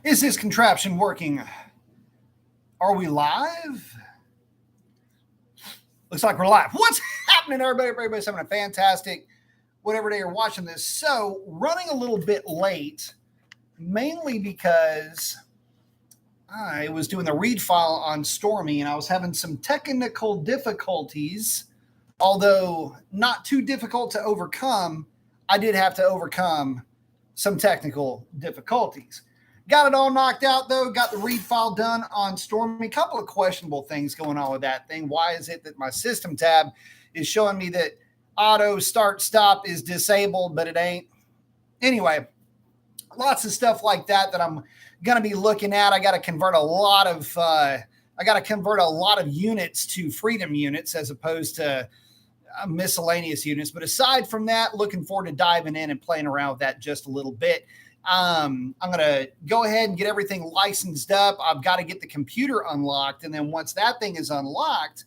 Is this contraption working? Are we live? Looks like we're live. What's happening, everybody? Everybody's having a fantastic whatever day you're watching this. So, running a little bit late, mainly because I was doing the read file on Stormy and I was having some technical difficulties, although not too difficult to overcome. I did have to overcome some technical difficulties. Got it all knocked out, though. Got the read file done on Stormy. A couple of questionable things going on with that thing. Why is it that my system tab is showing me that auto start stop is disabled, but it ain't? Anyway, lots of stuff like that I'm going to be looking at. I got to convert a lot of units to freedom units as opposed to miscellaneous units. But aside from that, looking forward to diving in and playing around with that just a little bit. I'm going to go ahead and get everything licensed up. I've got to get the computer unlocked. And then once that thing is unlocked,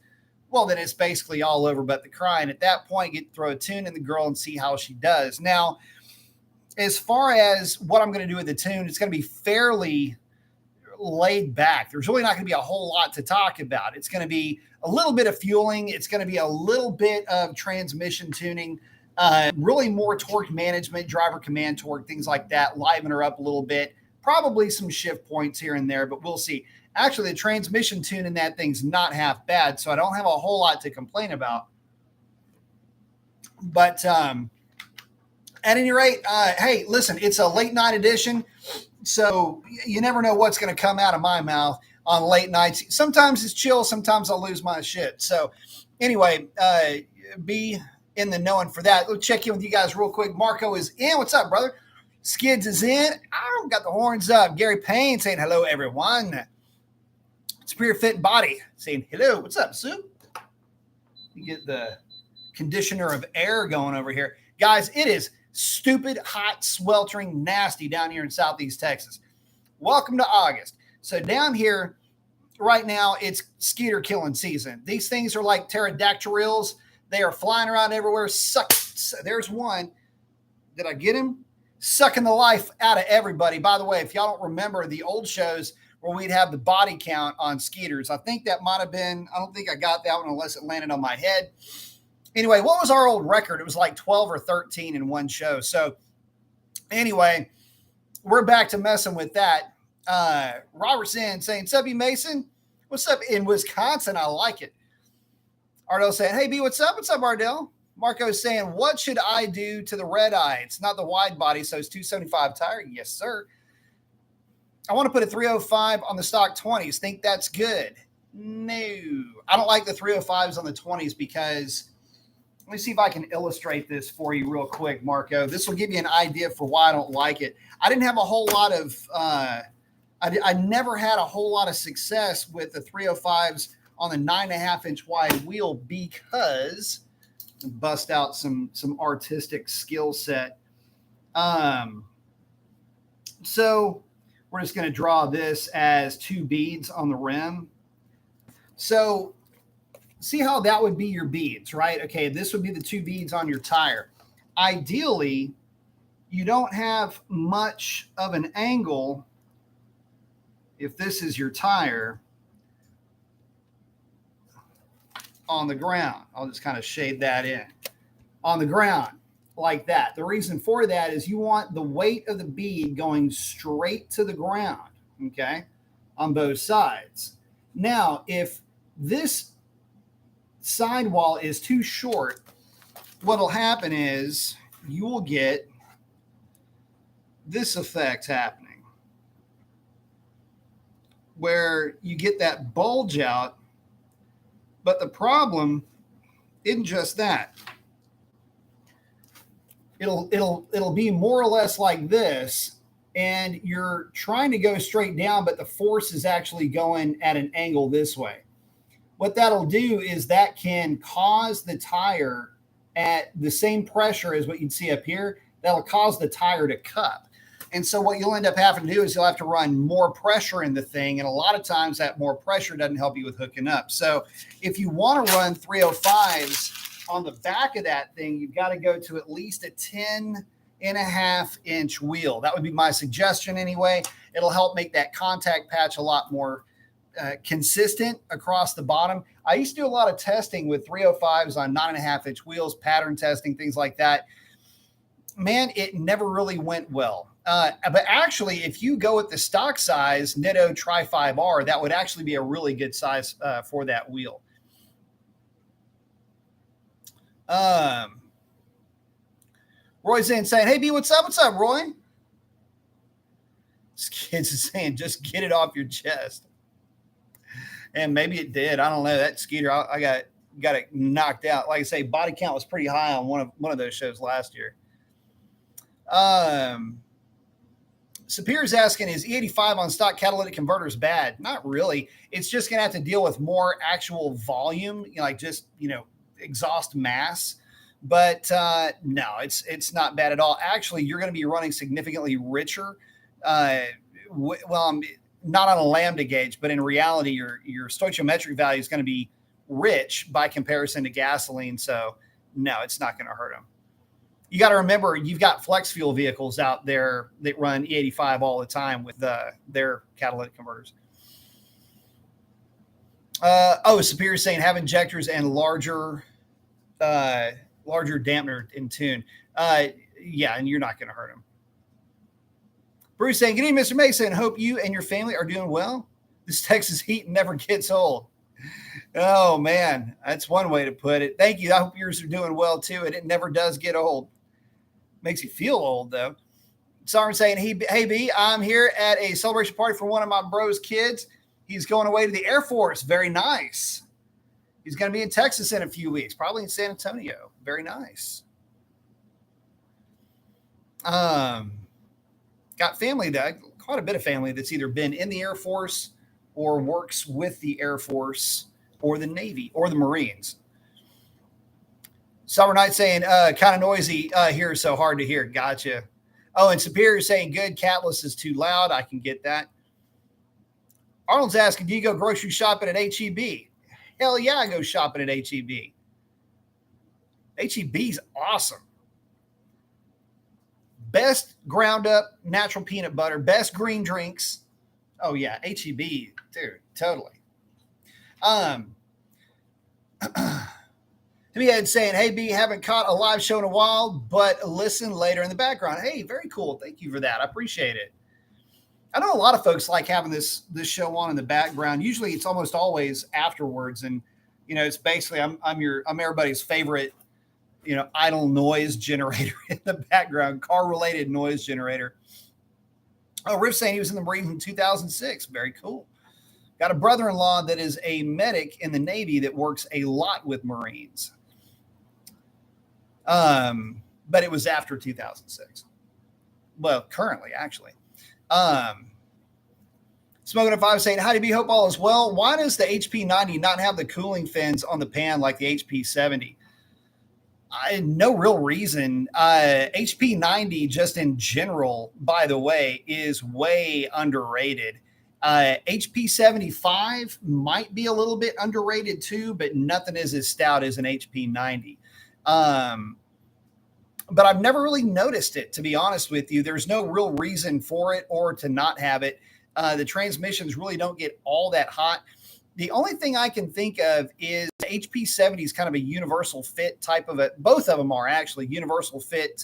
well, then it's basically all over but the cry. And at that point, get to throw a tune in the girl and see how she does. Now, as far as what I'm going to do with the tune, it's going to be fairly laid back. There's really not going to be a whole lot to talk about. It's going to be a little bit of fueling. It's going to be a little bit of transmission tuning. Really more torque management, driver command torque, things like that, liven her up a little bit, probably some shift points here and there, but we'll see. Actually, the transmission tune in that thing's not half bad, so I don't have a whole lot to complain about. But at any rate, hey, listen, it's a late night edition, so you never know what's going to come out of my mouth on late nights. Sometimes it's chill, sometimes I'll lose my shit. So anyway, be in the knowing for that. Let's check in with you guys real quick. Marco is in. What's up, brother? Skids is in. I got the horns up. Gary Payne saying hello, everyone. Superior Fit Body saying hello. What's up, Soup? You get the conditioner of air going over here. Guys, it is stupid, hot, sweltering, nasty down here in Southeast Texas. Welcome to August. So down here right now, it's skeeter killing season. These things are like pterodactyls. They are flying around everywhere. There's one. Did I get him? Sucking the life out of everybody. By the way, if y'all don't remember the old shows where we'd have the body count on skeeters, I think that might have been, I don't think I got that one unless it landed on my head. Anyway, what was our old record? It was like 12 or 13 in one show. So anyway, we're back to messing with that. Robertson saying, "Sup, you Mason? What's up in Wisconsin? I like it." Ardell saying, "Hey, B, what's up? What's up, Ardell?" Marco's saying, "What should I do to the red eye? It's not the wide body, so it's 275 tire." Yes, sir. I want to put a 305 on the stock 20s. Think that's good? No. I don't like the 305s on the 20s because, let me see if I can illustrate this for you real quick, Marco. This will give you an idea for why I don't like it. I didn't have a whole lot of, I never had a whole lot of success with the 305s on the 9.5-inch wide wheel because bust out some artistic skill set. So we're just going to draw this as two beads on the rim. So see how that would be your beads, right? Okay, this would be the two beads on your tire. Ideally, you don't have much of an angle if this is your tire on the ground. I'll just kind of shade that in. On the ground, like that. The reason for that is you want the weight of the bead going straight to the ground, okay, on both sides. Now, if this sidewall is too short, what'll happen is you will get this effect happening where you get that bulge out. But the problem isn't just that. It'll be more or less like this, and you're trying to go straight down, but the force is actually going at an angle this way. What that'll do is that can cause the tire at the same pressure as what you'd see up here. That'll cause the tire to cup. And so what you'll end up having to do is you'll have to run more pressure in the thing. And a lot of times that more pressure doesn't help you with hooking up. So if you want to run 305s on the back of that thing, you've got to go to at least a 10 9.5-inch wheel. That would be my suggestion anyway. It'll help make that contact patch a lot more consistent across the bottom. I used to do a lot of testing with 305s on 9.5-inch wheels, pattern testing, things like that. Man, it never really went well. But actually, if you go with the stock size Nitto Tri 5R, that would actually be a really good size for that wheel. Roy's in saying, hey, B, what's up? What's up, Roy? This kid's saying, just get it off your chest. And maybe it did. I don't know. That Skeeter, I got it knocked out. Like I say, body count was pretty high on one of those shows last year. Superior's asking, is E85 on stock catalytic converters bad? Not really. It's just going to have to deal with more actual volume, like just, exhaust mass. But no, it's not bad at all. Actually, you're going to be running significantly richer. Not on a lambda gauge, but in reality, your stoichiometric value is going to be rich by comparison to gasoline. So no, it's not going to hurt them. You got to remember, you've got flex fuel vehicles out there that run E85 all the time with their catalytic converters. Superior saying have injectors and larger dampener in tune. Yeah, and you're not going to hurt them. Bruce saying, good evening, Mr. Mason. Hope you and your family are doing well. This Texas heat never gets old. Oh, man. That's one way to put it. Thank you. I hope yours are doing well, too. And it never does get old. Makes you feel old, though. Someone saying, hey, B, I'm here at a celebration party for one of my bro's kids. He's going away to the Air Force. Very nice. He's going to be in Texas in a few weeks, probably in San Antonio. Very nice. Got family quite a bit of family that's either been in the Air Force or works with the Air Force or the Navy or the Marines. Summer Night saying, kind of noisy here, so hard to hear. Gotcha. Oh, and Superior saying, good, Catless is too loud. I can get that. Arnold's asking, do you go grocery shopping at HEB? Hell yeah, I go shopping at HEB. HEB's awesome. Best ground up natural peanut butter, best green drinks. Oh yeah, HEB, dude, totally. Me had saying, hey B, haven't caught a live show in a while, but listen later in the background. Hey, very cool. Thank you for that. I appreciate it. I know a lot of folks like having this show on in the background. Usually it's almost always afterwards. And, it's basically, I'm everybody's favorite, idle noise generator in the background, car related noise generator. Oh, Riff saying he was in the Marines in 2006. Very cool. Got a brother-in-law that is a medic in the Navy that works a lot with Marines. But it was after 2006. Well, currently, actually. Smoking at 5 saying, how do you hope all is well? Why does the HP90 not have the cooling fins on the pan like the HP70? No real reason. HP90 just in general, by the way, is way underrated. HP75 might be a little bit underrated too, but nothing is as stout as an HP90. But I've never really noticed it, to be honest with you. There's no real reason for it or to not have it. The transmissions really don't get all that hot. The only thing I can think of is HP70 is kind of a universal fit type of it. Both of them are actually universal fit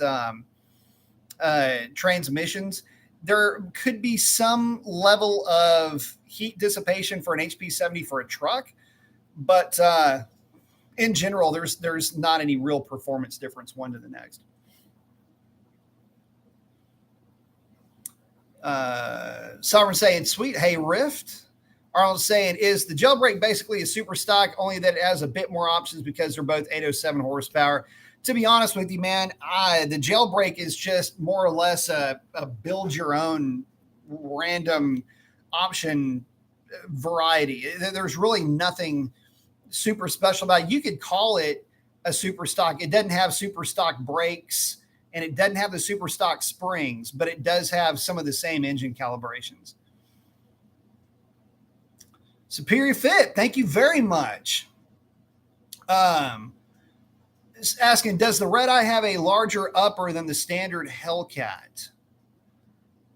transmissions. There could be some level of heat dissipation for an HP70 for a truck, but in general, there's not any real performance difference one to the next. Sovereign saying, sweet, hey, Rift. Arnold saying, is the jailbreak basically a super stock, only that it has a bit more options because they're both 807 horsepower? To be honest with you, man, the jailbreak is just more or less a build your own random option variety. There's really nothing super special about it. You could call it a super stock. It doesn't have super stock brakes and it doesn't have the super stock springs, but it does have some of the same engine calibrations. Superior fit. Thank you very much. asking, does the red eye have a larger upper than the standard Hellcat?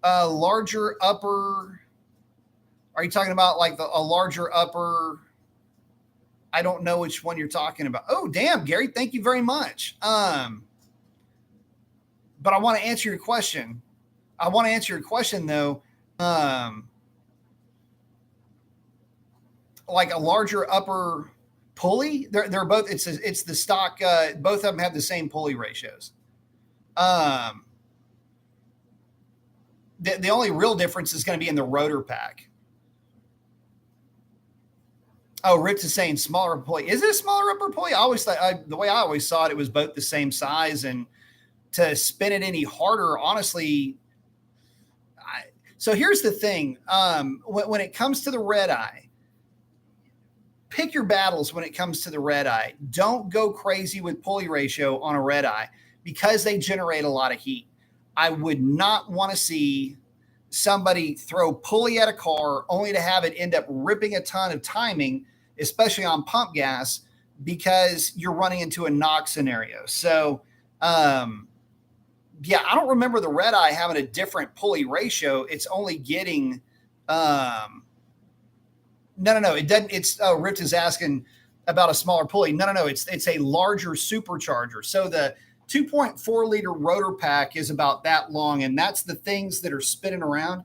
Larger upper. Are you talking about like a larger upper? I don't know which one you're talking about. Oh, damn, Gary. Thank you very much. But I want to answer your question. Though. Like a larger upper pulley. They're both. It's the stock. Both of them have the same pulley ratios. The only real difference is going to be in the rotor pack. Oh, Rich is saying smaller pulley. Is it a smaller upper pulley? I always thought the way I always saw it was both the same size, and to spin it any harder, honestly. So here's the thing: when it comes to the red eye, pick your battles. When it comes to the red eye, don't go crazy with pulley ratio on a red eye because they generate a lot of heat. I would not want to see somebody throw pulley at a car only to have it end up ripping a ton of timing, especially on pump gas, because you're running into a knock scenario. So, yeah, I don't remember the red eye having a different pulley ratio. It's only getting, no, it doesn't. It's Rift is asking about a smaller pulley. No. It's a larger supercharger. So the 2.4 liter rotor pack is about that long, and that's the things that are spinning around.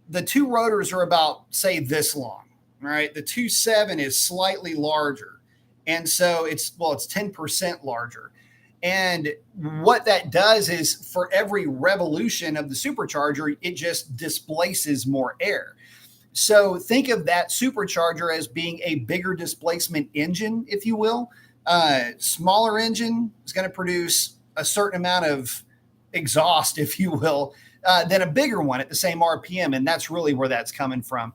The two rotors are about, say, this long. Right, the 2.7 is slightly larger, and so it's 10% larger. And what that does is, for every revolution of the supercharger, it just displaces more air. So think of that supercharger as being a bigger displacement engine, if you will. Smaller engine is going to produce a certain amount of exhaust, if you will, than a bigger one at the same RPM, and that's really where that's coming from.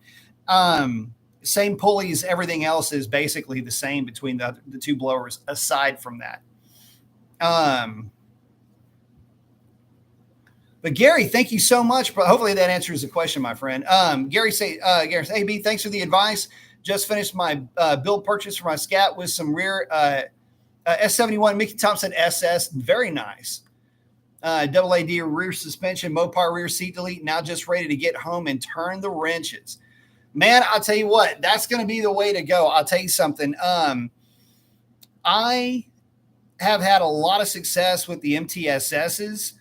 Same pulleys, everything else is basically the same between the two blowers, aside from that. But Gary, thank you so much. But hopefully that answers the question, my friend. Gary says, AB, thanks for the advice. Just finished my build purchase for my Scat with some rear S71 Mickey Thompson SS. Very nice. AAD rear suspension, Mopar rear seat delete. Now just ready to get home and turn the wrenches. Man, I'll tell you what, that's going to be the way to go. I'll tell you something. I have had a lot of success with the MTSSs.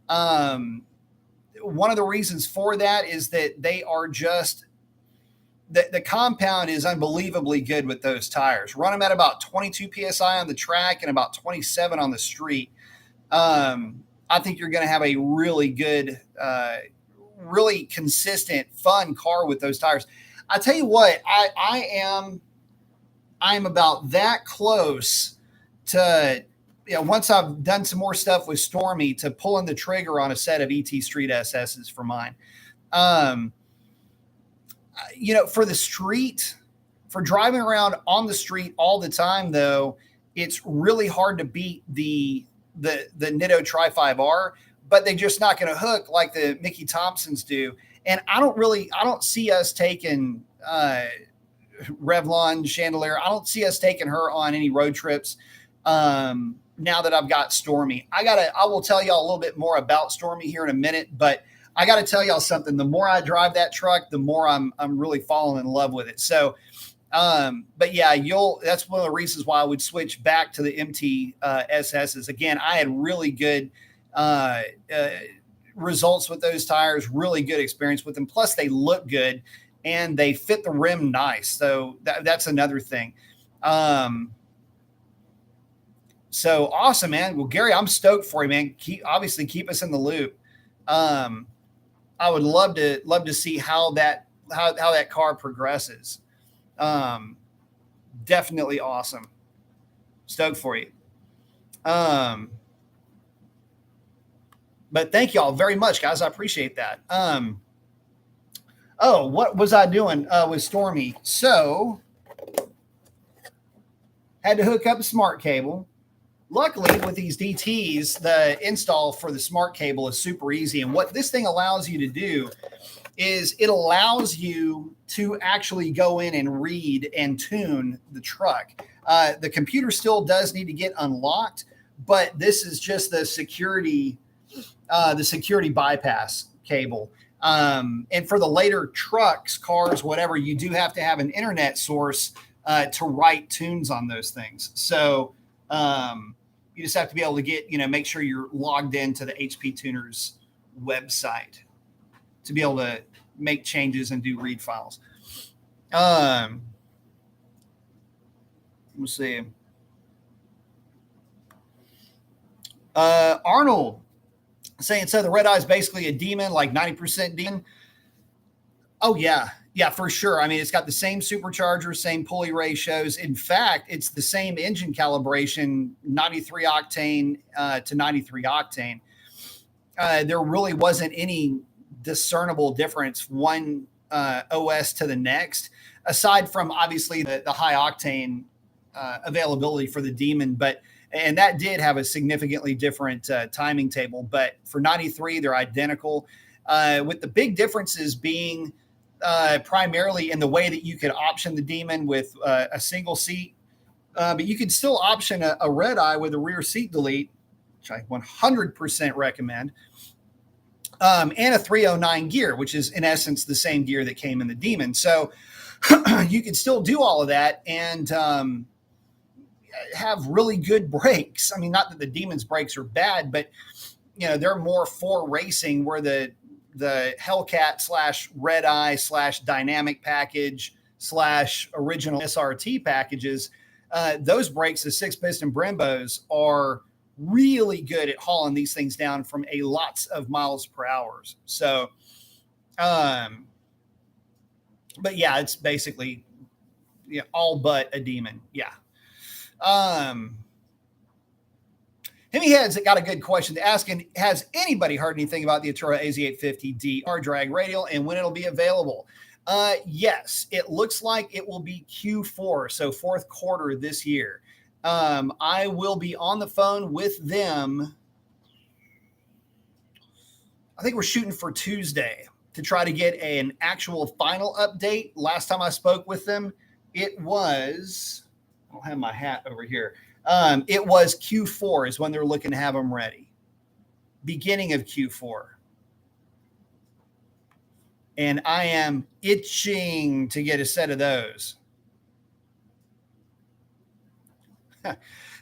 One of the reasons for that is that they are just, the compound is unbelievably good with those tires. Run them at about 22 PSI on the track and about 27 on the street. I think you're going to have a really good, really consistent, fun car with those tires. I tell you what, I am about that close to, once I've done some more stuff with Stormy, to pulling the trigger on a set of ET Street SSs for mine. For the street, for driving around on the street all the time, though, it's really hard to beat the Nitto Tri-5R, but they're just not going to hook like the Mickey Thompsons do. And I don't see us taking Revlon Chandelier. I don't see us taking her on any road trips. Now that I've got Stormy, I will tell y'all a little bit more about Stormy here in a minute, but I got to tell y'all something. The more I drive that truck, the more I'm really falling in love with it. So, but yeah, that's one of the reasons why I would switch back to the MT SSs. Again, I had really good results with those tires, really good experience with them. Plus they look good and they fit the rim nice. So that's another thing. So awesome, man. Well, Gary, I'm stoked for you, man. Keep us in the loop. I would love to see how that car progresses. Definitely awesome. Stoked for you. But thank y'all very much, guys. I appreciate that. What was I doing with Stormy? So had to hook up a smart cable. Luckily, with these DTs, the install for the smart cable is super easy. And what this thing allows you to do is it allows you to actually go in and read and tune the truck. The computer still does need to get unlocked, but this is just the security bypass cable. And for the later trucks, cars, whatever, you do have to have an internet source to write tunes on those things. So you just have to be able to get, make sure you're logged into the HP Tuners website to be able to make changes and do read files. Let's see. Arnold saying, so the red eye is basically a demon, like 90% demon. Oh yeah. Yeah, for sure. I mean, it's got the same supercharger, same pulley ratios. In fact, it's the same engine calibration, 93 octane to 93 octane. There really wasn't any discernible difference one OS to the next, aside from obviously the high octane availability for the Demon, and that did have a significantly different timing table. But for 93, they're identical, with the big differences being primarily in the way that you could option the Demon with a single seat, but you could still option a red eye with a rear seat delete, which I 100% recommend, and a 309 gear, which is in essence the same gear that came in the Demon. So you can still do all of that and have really good brakes. I mean, not that the Demon's brakes are bad, but they're more for racing, where the Hellcat / Red Eye / Dynamic package / original SRT packages, those brakes, the 6-piston Brembos, are really good at hauling these things down from a lots of miles per hour. So, but yeah, it's basically all but a Demon. Yeah. Hemi Heads got a good question asking, has anybody heard anything about the Atura AZ850D R drag radial and when it'll be available? Yes, it looks like it will be Q4, so fourth quarter this year. I will be on the phone with them. I think we're shooting for Tuesday to try to get an actual final update. Last time I spoke with them, it was, I don't have my hat over here. It was Q4 is when they're looking to have them ready. Beginning of Q4. And I am itching to get a set of those.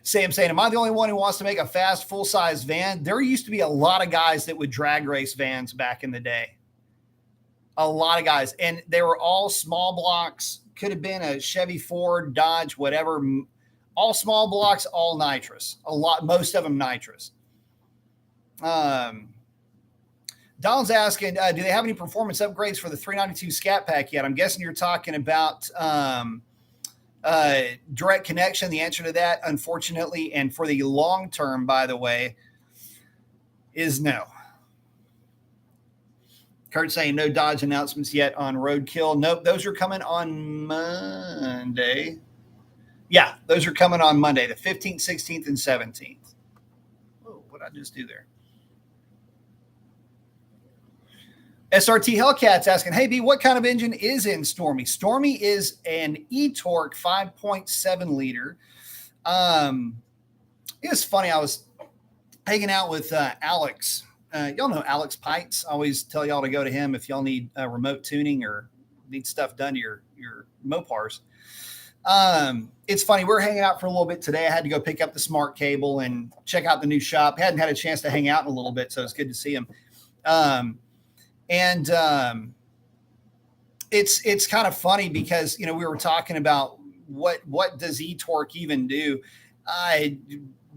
Sam saying, am I the only one who wants to make a fast, full-size van? There used to be a lot of guys that would drag race vans back in the day. A lot of guys. And they were all small blocks. Could have been a Chevy, Ford, Dodge, whatever. All small blocks, all nitrous. Most of them nitrous. Donald's asking, do they have any performance upgrades for the 392 Scat Pack yet? I'm guessing you're talking about direct connection. The answer to that, unfortunately, and for the long term, by the way, is no. Kurt saying no Dodge announcements yet on Roadkill. Nope, those are coming on Monday. Yeah, those are coming on Monday, the 15th, 16th, and 17th. Oh, what did I just do there? SRT Hellcat's asking, hey, B, what kind of engine is in Stormy? Stormy is an e-torque 5.7 liter. It was funny. I was hanging out with Alex. Y'all know Alex Pites. I always tell y'all to go to him if y'all need remote tuning or need stuff done to your Mopars. It's funny. We're hanging out for a little bit today. I had to go pick up the smart cable and check out the new shop. Hadn't had a chance to hang out in a little bit, so it's good to see him. It's kind of funny because, we were talking about what does e-torque even do?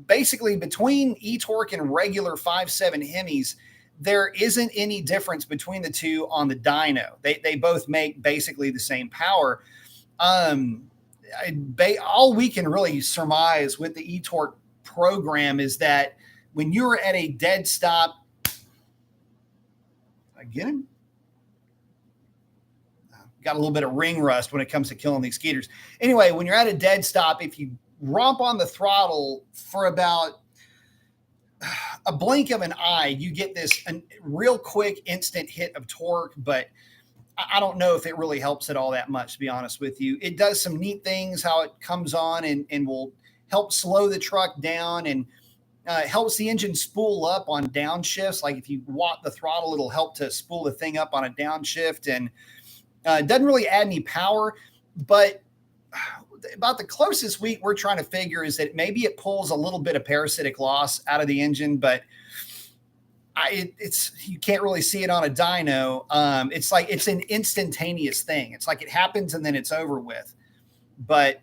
Basically between e-torque and regular 5.7 Hemis, there isn't any difference between the two on the dyno. They both make basically the same power. All we can really surmise with the e-torque program is that when you're at a dead stop, I get him. Got a little bit of ring rust when it comes to killing these skeeters. Anyway, when you're at a dead stop, if you romp on the throttle for about a blink of an eye, you get this real quick instant hit of torque. But I don't know if it really helps at all that much, to be honest with you. It does some neat things, how it comes on and will help slow the truck down, and helps the engine spool up on downshifts. Like if you watt the throttle, it'll help to spool the thing up on a downshift, and it doesn't really add any power. But about the closest we're trying to figure is that maybe it pulls a little bit of parasitic loss out of the engine, but it's you can't really see it on a dyno. It's like it's an instantaneous thing. It's like it happens and then it's over with. But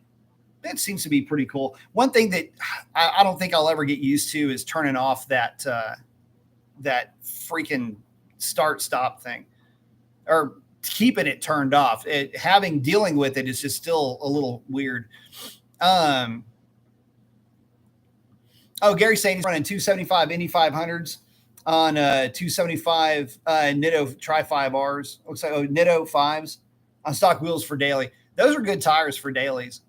that seems to be pretty cool. One thing that I don't think I'll ever get used to is turning off that that freaking start-stop thing, or keeping it turned off. Dealing with it is just still a little weird. Oh, Gary's saying he's running 275 Indy 500s on 275 Nitto Tri-5Rs. Looks like Nitto 5s on stock wheels for daily. Those are good tires for dailies.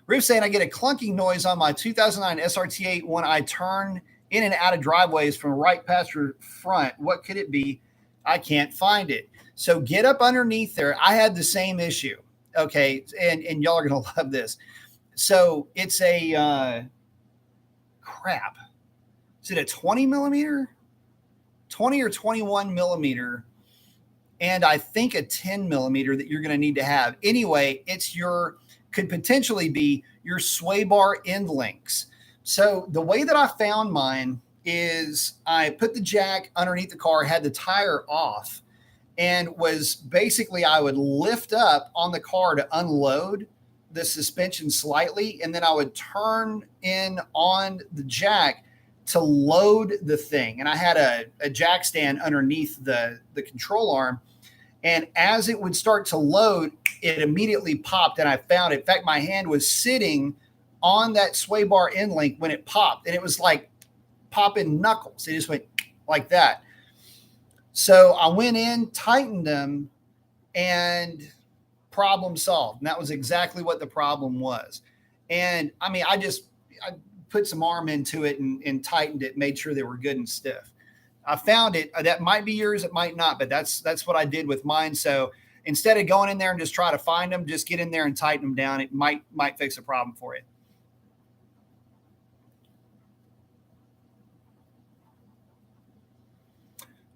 Riff saying I get a clunking noise on my 2009 SRT8 when I turn in and out of driveways from right past your front. What could it be? I can't find it. So get up underneath there. I had the same issue. Okay. And y'all are going to love this. So it's a crap. Is it a 20 millimeter? 20 or 21 millimeter. And I think a 10 millimeter that you're going to need to have. Anyway, could potentially be your sway bar end links. So the way that I found mine is I put the jack underneath the car, had the tire off, and was basically I would lift up on the car to unload the suspension slightly, and then I would turn in on the jack to load the thing. And I had a jack stand underneath the control arm. And as it would start to load, it immediately popped, and I found it. In fact, my hand was sitting on that sway bar end link when it popped, and it was like popping knuckles. It just went like that. So I went in, tightened them, and problem solved. And that was exactly what the problem was. And I mean, I put some arm into it and tightened it, made sure they were good and stiff. I found it. That might be yours. It might not, but that's what I did with mine. So instead of going in there and just try to find them, just get in there and tighten them down. It might fix a problem for you.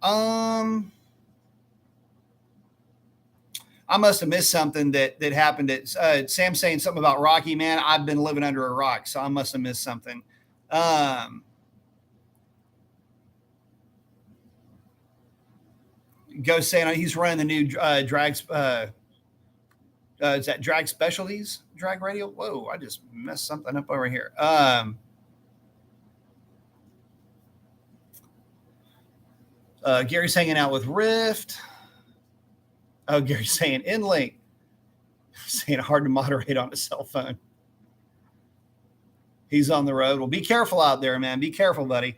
I must have missed something that happened. Sam saying something about Rocky, man. I've been living under a rock, so I must have missed something. Ghost saying he's running the new drag. Is that Drag Specialties drag radio? Whoa, I just messed something up over here. Gary's hanging out with Rift. Oh, Gary's saying InLink. Saying hard to moderate on a cell phone. He's on the road. Well, be careful out there, man. Be careful, buddy.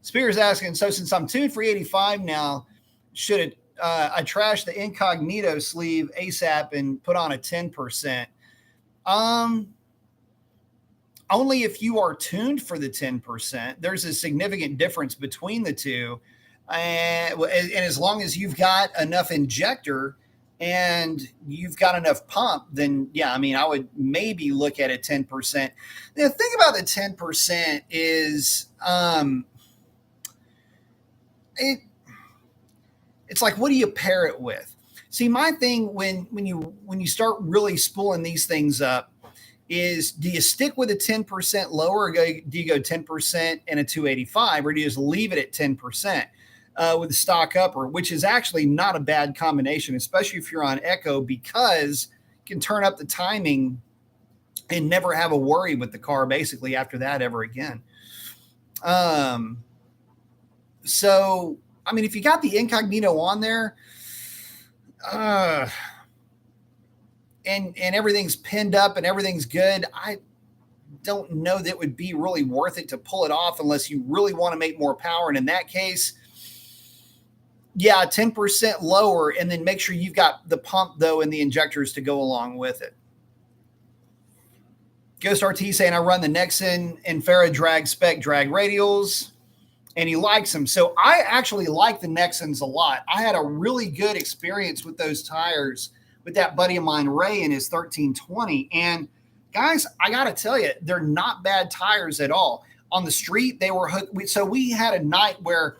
Spears asking, so since I'm tuned for 85 now, should I trash the incognito sleeve ASAP and put on a 10%? Only if you are tuned for the 10%. There's a significant difference between the two. And as long as you've got enough injector and you've got enough pump, then yeah, I mean, I would maybe look at a 10%. The thing about the 10% is it's like, what do you pair it with? See, my thing when you start really spooling these things up is, do you stick with a 10% lower, or do you go 10% and a 285, or do you just leave it at 10% with the stock upper, which is actually not a bad combination, especially if you're on Echo, because you can turn up the timing and never have a worry with the car basically after that ever again. So, I mean, if you got the incognito on there, and everything's pinned up and everything's good, I don't know that it would be really worth it to pull it off unless you really want to make more power. And in that case, yeah, 10% lower, and then make sure you've got the pump, though, and the injectors to go along with it. Ghost RT saying I run the Nexen and Farah drag spec drag radials. and he likes them. So I actually like the Nexans a lot. I had a really good experience with those tires with that buddy of mine, Ray, in his 1320. And guys, I got to tell you, they're not bad tires at all. On the street, they were hooked. So we had a night where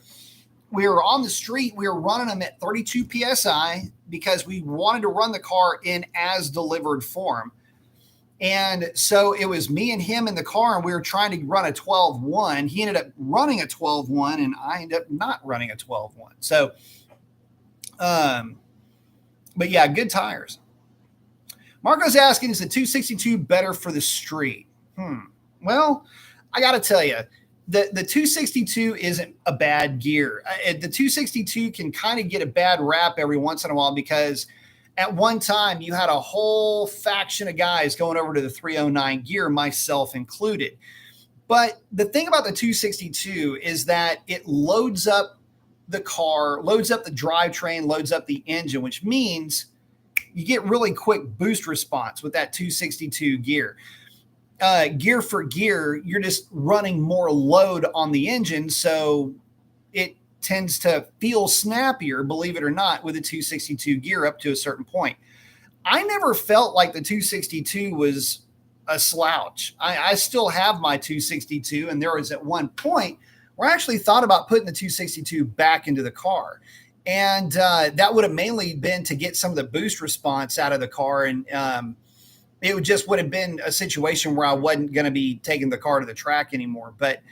we were on the street. We were running them at 32 PSI because we wanted to run the car in as delivered form. And so it was me and him in the car, and we were trying to run a 12.1. He ended up running a 12.1, and I ended up not running a 12.1. So, but yeah, good tires. Marco's asking, is the 262 better for the street? Well, I got to tell you, the 262 isn't a bad gear. The 262 can kind of get a bad rap every once in a while because at one time you had a whole faction of guys going over to the 309 gear, myself included. But the thing about the 262 is that it loads up the car, loads up the drivetrain, loads up the engine, which means you get really quick boost response with that 262 gear. Gear for gear, you're just running more load on the engine, so it tends to feel snappier, believe it or not, with a 262 gear up to a certain point. I never felt like the 262 was a slouch. I still have my 262, and there was at one point where I actually thought about putting the 262 back into the car. And that would have mainly been to get some of the boost response out of the car. And it would have been a situation where I wasn't going to be taking the car to the track anymore. But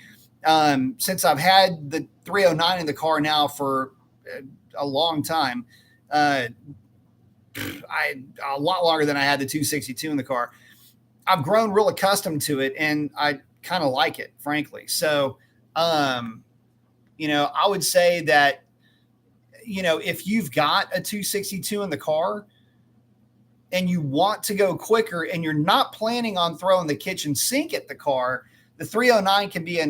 since I've had the 309 in the car now for a long time, a lot longer than I had the 262 in the car, I've grown real accustomed to it, and I kind of like it, frankly. So, I would say that, if you've got a 262 in the car and you want to go quicker and you're not planning on throwing the kitchen sink at the car, the 309 can be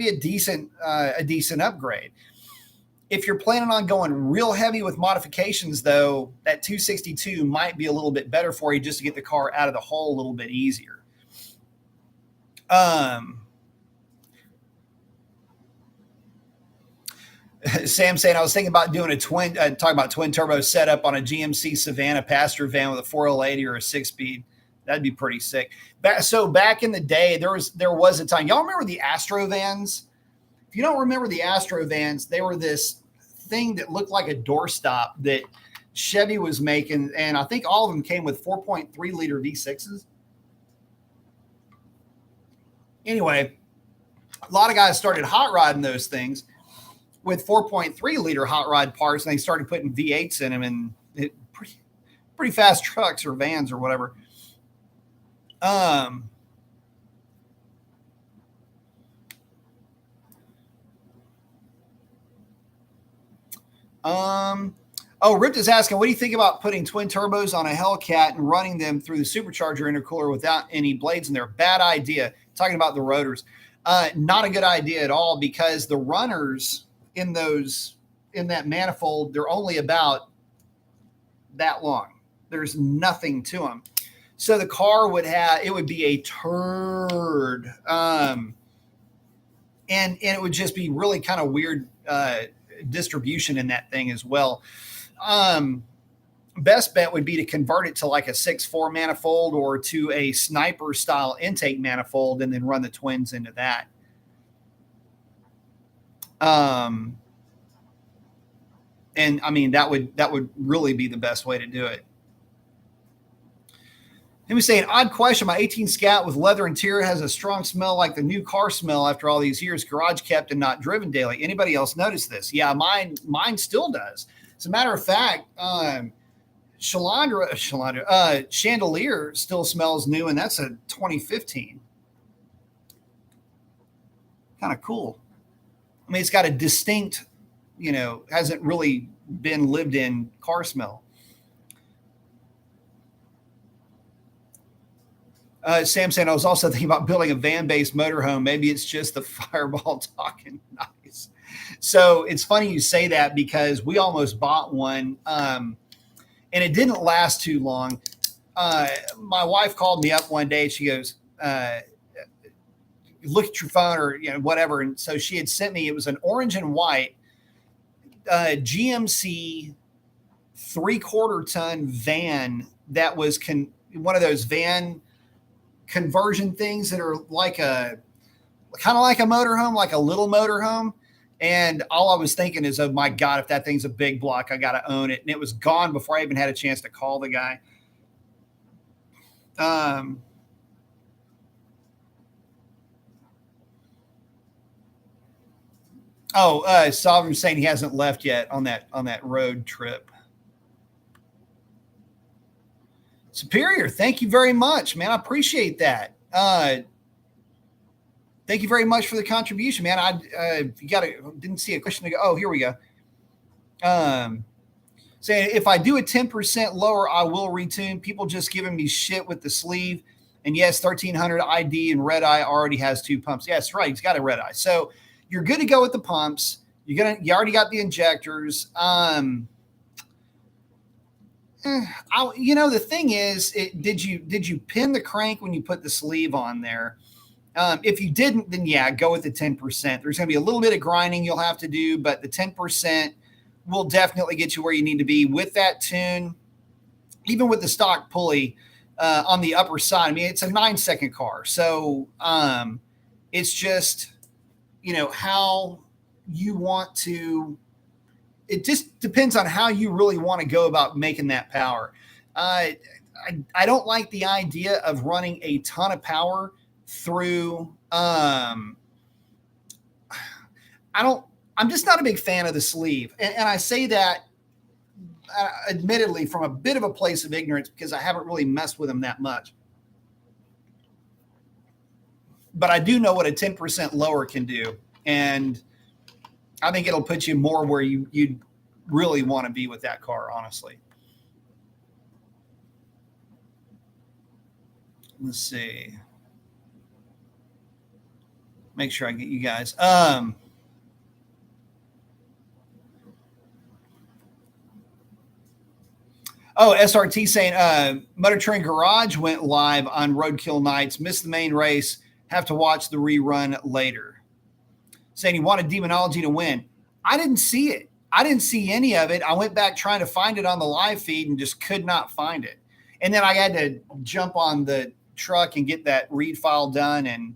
a decent upgrade. If you're planning on going real heavy with modifications, though, that 262 might be a little bit better for you just to get the car out of the hole a little bit easier. Sam saying, I was thinking about doing talking about twin turbo setup on a GMC Savannah passenger van with a 4L80 or a 6-speed. That'd be pretty sick. So back in the day, there was a time. Y'all remember the Astro vans? If you don't remember the Astro vans, they were this thing that looked like a doorstop that Chevy was making, and I think all of them came with 4.3 liter V6s. Anyway, a lot of guys started hot rodding those things with 4.3 liter hot rod parts, and they started putting V8s in them, and pretty fast trucks or vans or whatever. Ripped is asking, what do you think about putting twin turbos on a Hellcat and running them through the supercharger intercooler without any blades in there? Bad idea. Talking about the rotors. Not a good idea at all, because the runners in that manifold, they're only about that long. There's nothing to them. So the car would be a turd. And it would just be really kind of weird distribution in that thing as well. Best bet would be to convert it to like a 6.4 manifold or to a sniper style intake manifold, and then run the twins into that. And I mean, that would really be the best way to do it. Let me say, an odd question. My 18 Scat with leather interior has a strong smell like the new car smell after all these years, garage kept and not driven daily. Anybody else notice this? Yeah, mine still does. As a matter of fact, Chandelier still smells new, and that's a 2015. Kind of cool. I mean, it's got a distinct, hasn't really been lived in car smell. Sam saying, I was also thinking about building a van-based motorhome. Maybe it's just the Fireball talking nice. So it's funny you say that, because we almost bought one, and it didn't last too long. My wife called me up one day. She goes, look at your phone or whatever. And so she had sent me. It was an orange and white GMC 3/4 ton van that was one of those van conversion things that are like kind of like a motorhome, like a little motorhome. And all I was thinking is, oh my God, if that thing's a big block, I got to own it. And it was gone before I even had a chance to call the guy. Sovereign's saying he hasn't left yet on that road trip. Superior, thank you very much, man. I appreciate that. Thank you very much for the contribution, man. Didn't see a question to go. Oh, here we go. Saying if I do a 10% lower, I will retune. People just giving me shit with the sleeve. And yes, 1300 ID and red eye already has 2 pumps. Yes, right. He's got a red eye. So you're good to go with the pumps. You already got the injectors. The thing is, did you pin the crank when you put the sleeve on there? If you didn't, then yeah, go with the 10%. There's going to be a little bit of grinding you'll have to do, but the 10% will definitely get you where you need to be with that tune. Even with the stock pulley on the upper side, I mean, it's a 9-second car. So it's just, how you want to, it just depends on how you really want to go about making that power. I don't like the idea of running a ton of power through. I'm just not a big fan of the sleeve. And I say that admittedly from a bit of a place of ignorance because I haven't really messed with them that much. But I do know what a 10% lower can do. And I think it'll put you more where you'd really want to be with that car, honestly. Let's see. Make sure I get you guys. SRT saying Motor Trend Garage went live on Roadkill Nights. Missed the main race. Have to watch the rerun later. Saying he wanted Demonology to win. I didn't see it. I didn't see any of it. I went back trying to find it on the live feed and just could not find it. And then I had to jump on the truck and get that read file done. And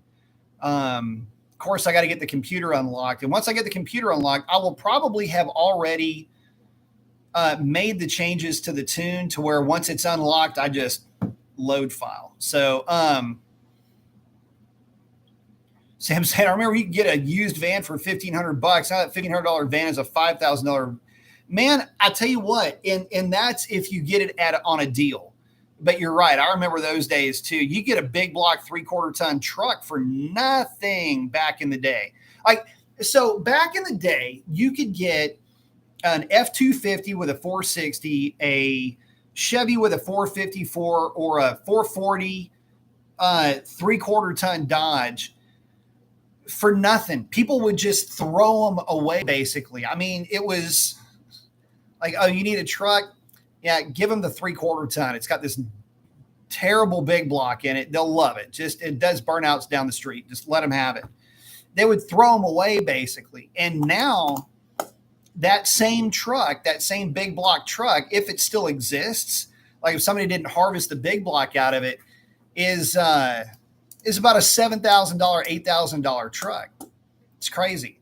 of course, I got to get the computer unlocked. And once I get the computer unlocked, I will probably have already made the changes to the tune to where once it's unlocked, I just load file. So Sam said, I remember you could get a used van for $1,500. Now that $1,500 van is a $5,000. Man, I tell you what, and that's if you get it on a deal. But you're right. I remember those days too. You get a big block 3/4 ton truck for nothing back in the day. So back in the day, you could get an F-250 with a 460, a Chevy with a 454, or a 440 3/4 ton Dodge for nothing. People would just throw them away, basically. I mean, it was like, oh, you need a truck? Yeah, give them the 3/4 ton. It's got this terrible big block in it. They'll love it. It does burnouts down the street. Just let them have it. They would throw them away, basically. And now that same truck, that same big block truck, if it still exists, like if somebody didn't harvest the big block out of it, is about a $7,000, $8,000 truck. It's crazy.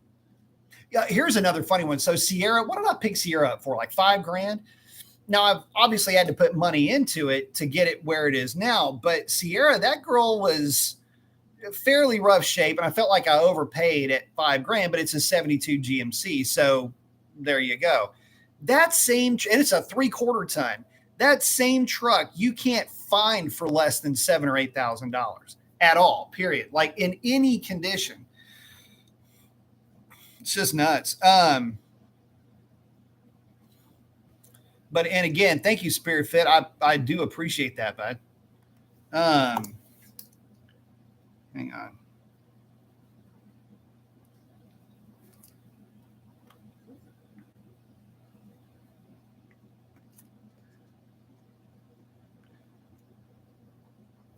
Yeah, here's another funny one. So Sierra, what did I pick Sierra up for? Like $5,000? Now I've obviously had to put money into it to get it where it is now, but Sierra, that girl was fairly rough shape, and I felt like I overpaid at $5,000, but it's a 72 GMC. So there you go. That same, and it's a 3/4 ton. That same truck you can't find for less than $7,000 or $8,000 at all, period. Like in any condition. It's just nuts. But, and again, thank you, Spirit Fit. I do appreciate that, bud. Hang on.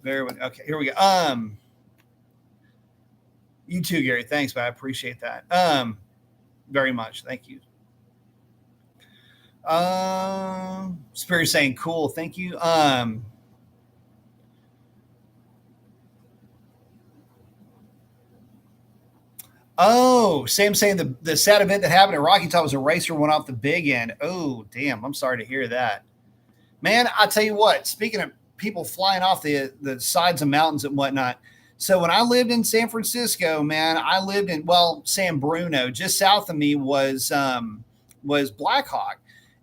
Okay, here we go. You too, Gary. Thanks, man. I appreciate that. Very much. Thank you. Spirit saying cool. Thank you. Oh, Sam saying the sad event that happened at Rocky Top was a racer went off the big end. Oh, damn. I'm sorry to hear that. Man, I tell you what, speaking of people flying off the sides of mountains and whatnot. So when I lived in San Francisco, man, I lived in, well, San Bruno. Just south of me was Blackhawk.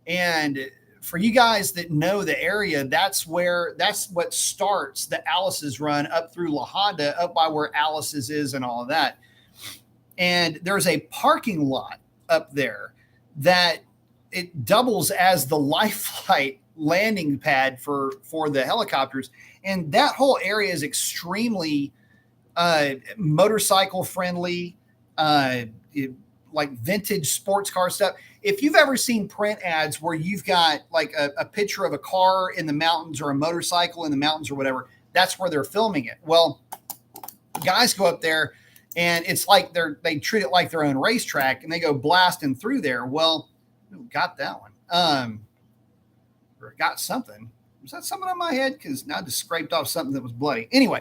And for you guys that know the area, that's what starts the Alice's run up through La Honda, up by where Alice's is and all of that. And there's a parking lot up there that it doubles as the life flight landing pad for the helicopters. And that whole area is extremely motorcycle friendly, like vintage sports car stuff. If you've ever seen print ads where you've got like a picture of a car in the mountains or a motorcycle in the mountains or whatever, that's where they're filming it. Well, guys go up there and it's like they treat it like their own racetrack and they go blasting through there. Well, got that one. Or got something. Was that something on my head? Because now I just scraped off something that was bloody. Anyway,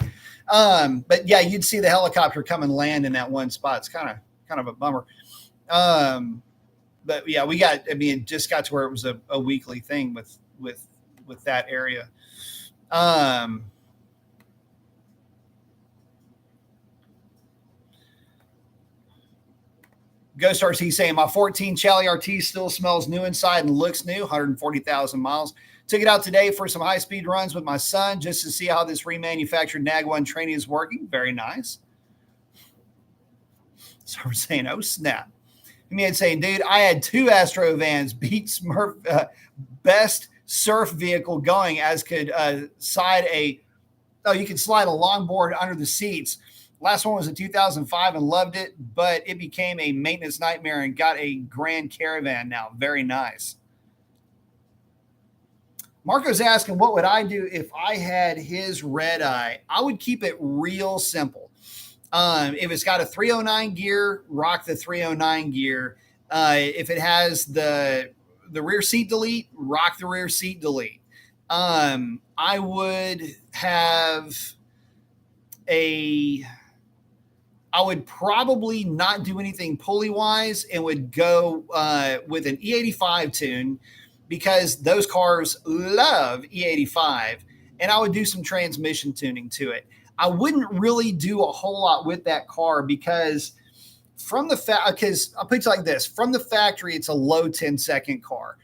but yeah, you'd see the helicopter come and land in that one spot. It's kind of a bummer. But yeah, it just got to where it was a weekly thing with that area. Ghost RT saying my 14 Chally RT still smells new inside and looks new, 140,000 miles. Took it out today for some high-speed runs with my son just to see how this remanufactured NAG 1 training is working. Very nice. So we're saying, oh, snap. Me had saying, dude, I had 2 Astro vans, beat Smurf, best surf vehicle going, as could you could slide a longboard under the seats. Last one was in 2005 and loved it, but it became a maintenance nightmare and got a Grand Caravan now. Very nice. Marco's asking, what would I do if I had his red eye? I would keep it real simple. If it's got a 309 gear, rock the 309 gear. If it has the rear seat delete, rock the rear seat delete. I would probably not do anything pulley wise and would go with an E85 tune, because those cars love E85, and I would do some transmission tuning to it. I wouldn't really do a whole lot with that car because I'll put it like this, from the factory, it's a low 10-second car.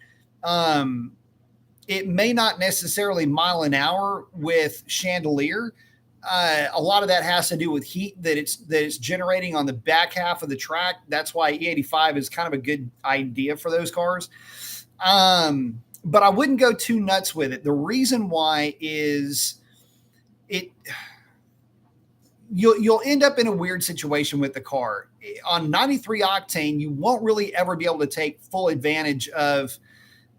It may not necessarily mile an hour with chandelier. A lot of that has to do with heat that it's generating on the back half of the track. That's why E85 is kind of a good idea for those cars. But I wouldn't go too nuts with it. The reason why is you'll end up in a weird situation with the car. On 93 octane, you won't really ever be able to take full advantage of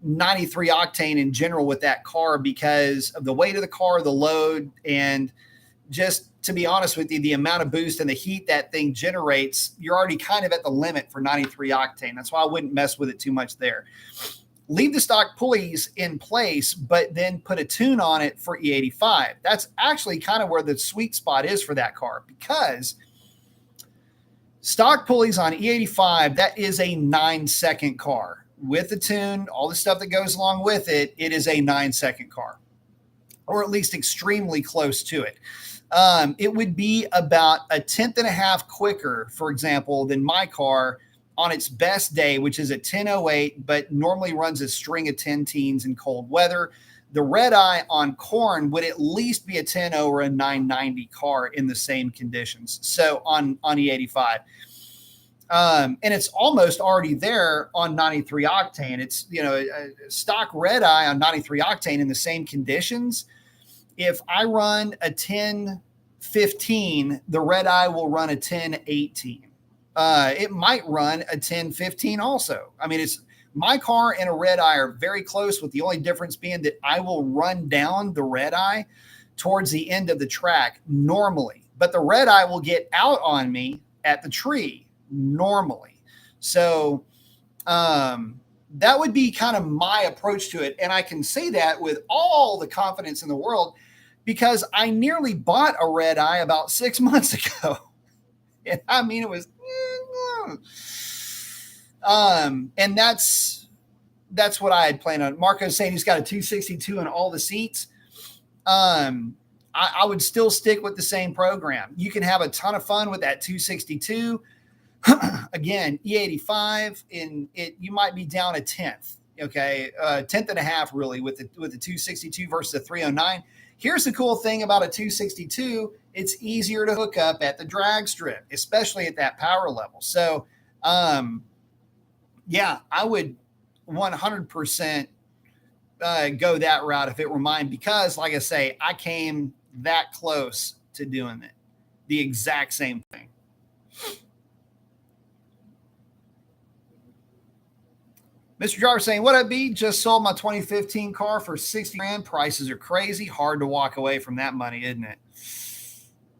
93 octane in general with that car because of the weight of the car, the load, and just to be honest with you, the amount of boost and the heat that thing generates, you're already kind of at the limit for 93 octane. That's why I wouldn't mess with it too much there. Leave the stock pulleys in place, but then put a tune on it for E85. That's actually kind of where the sweet spot is for that car, because stock pulleys on E85, that is a 9-second car. With the tune, all the stuff that goes along with it, it is a 9-second car, or at least extremely close to it. It would be about a 1/10 and a half quicker, for example, than my car on its best day, which is a 1008, but normally runs a string of 10 teens in cold weather. The red eye on corn would at least be a 10 or a 990 car in the same conditions. So on E85. And it's almost already there on 93 octane. It's, a stock red eye on 93 octane in the same conditions. If I run a 1015, the red eye will run a 1018. It might run a 1015 also. I mean, it's my car and a red eye are very close, with the only difference being that I will run down the red eye towards the end of the track normally, but the red eye will get out on me at the tree normally. So that would be kind of my approach to it. And I can say that with all the confidence in the world because I nearly bought a red eye about 6 months ago. And I mean, it was, and that's what I had planned on. Marco's saying he's got a 262 in all the seats. I would still stick with the same program. You can have a ton of fun with that 262. Again, E85 in it, you might be down a tenth. Okay. Tenth and a half really with the 262 versus the 309. Here's the cool thing about a 262. It's easier to hook up at the drag strip, especially at that power level. So, yeah, I would 100% go that route if it were mine, because like I say, I came that close to doing it. The exact same thing. Mr. Jarvis saying, what up, B? Just sold my 2015 car for 60 grand. Prices are crazy. Hard to walk away from that money, isn't it?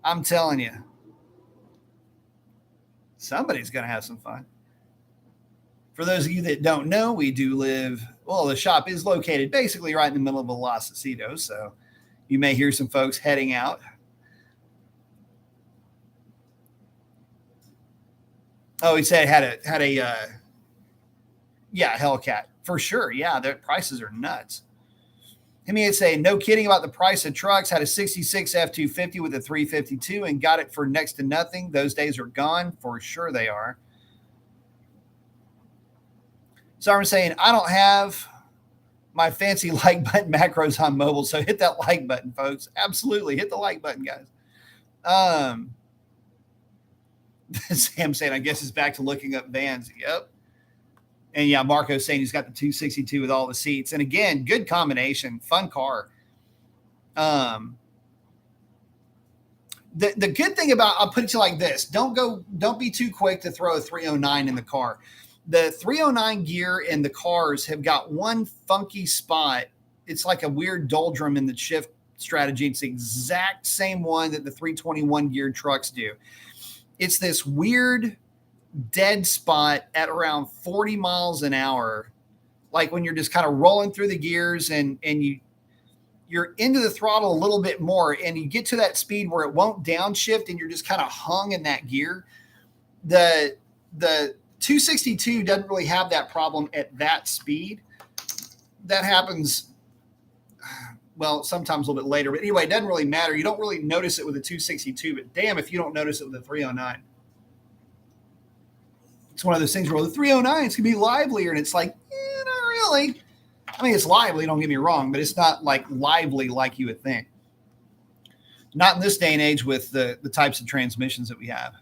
I'm telling you. Somebody's going to have some fun. For those of you that don't know, we do live, well, the shop is located basically right in the middle of Los Acetos, so you may hear some folks heading out. Oh, he said had a yeah, Hellcat for sure. Yeah, their prices are nuts. Hemi would say, no kidding about the price of trucks. Had a 66 F-250 with a 352 and got it for next to nothing. Those days are gone. For sure they are. So I'm saying, I don't have my fancy like button macros on mobile, so hit that like button, folks. Absolutely. Hit the like button, guys. Sam saying, I guess it's back to looking up vans. Yep. And yeah, Marco's saying he's got the 262 with all the seats. And again, good combination, fun car. The good thing about, I'll put it to you like this. Don't be too quick to throw a 309 in the car. The 309 gear in the cars have got one funky spot. It's like a weird doldrum in the shift strategy. It's the exact same one that the 321 geared trucks do. It's this weird dead spot at around 40 miles an hour, like when you're just kind of rolling through the gears and you're into the throttle a little bit more and you get to that speed where it won't downshift and you're just kind of hung in that gear. The 262 doesn't really have that problem at that speed. That happens, well, sometimes a little bit later, but anyway, it doesn't really matter. You don't really notice it with a 262, but damn if you don't notice it with a 309. It's one of those things where the 309s can be livelier, and it's like, not really. I mean, it's lively, don't get me wrong, but it's not like lively like you would think. Not in this day and age with the types of transmissions that we have.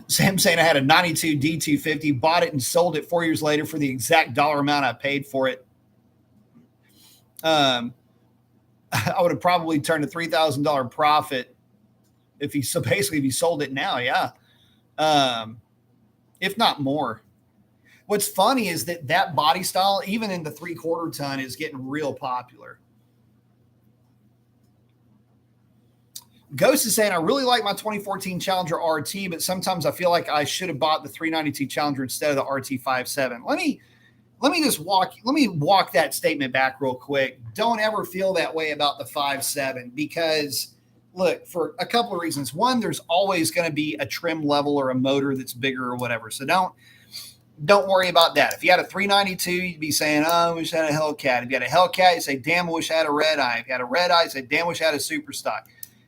Sam saying I had a 92 D250, bought it and sold it 4 years later for the exact dollar amount I paid for it. I would have probably turned a $3,000 profit if he sold it now. Yeah. If not more. What's funny is that body style, even in the 3/4 ton, is getting real popular. Ghost is saying, I really like my 2014 Challenger RT, but sometimes I feel like I should have bought the 392 Challenger instead of the RT57. Let me walk that statement back real quick. Don't ever feel that way about the 57 because look, for a couple of reasons. One, there's always going to be a trim level or a motor that's bigger or whatever. So don't worry about that. If you had a 392, you'd be saying, oh, I wish I had a Hellcat. If you had a Hellcat, you'd say, damn, I wish I had a red eye. If you had a red eye, you'd say, damn, I wish I had a super stock.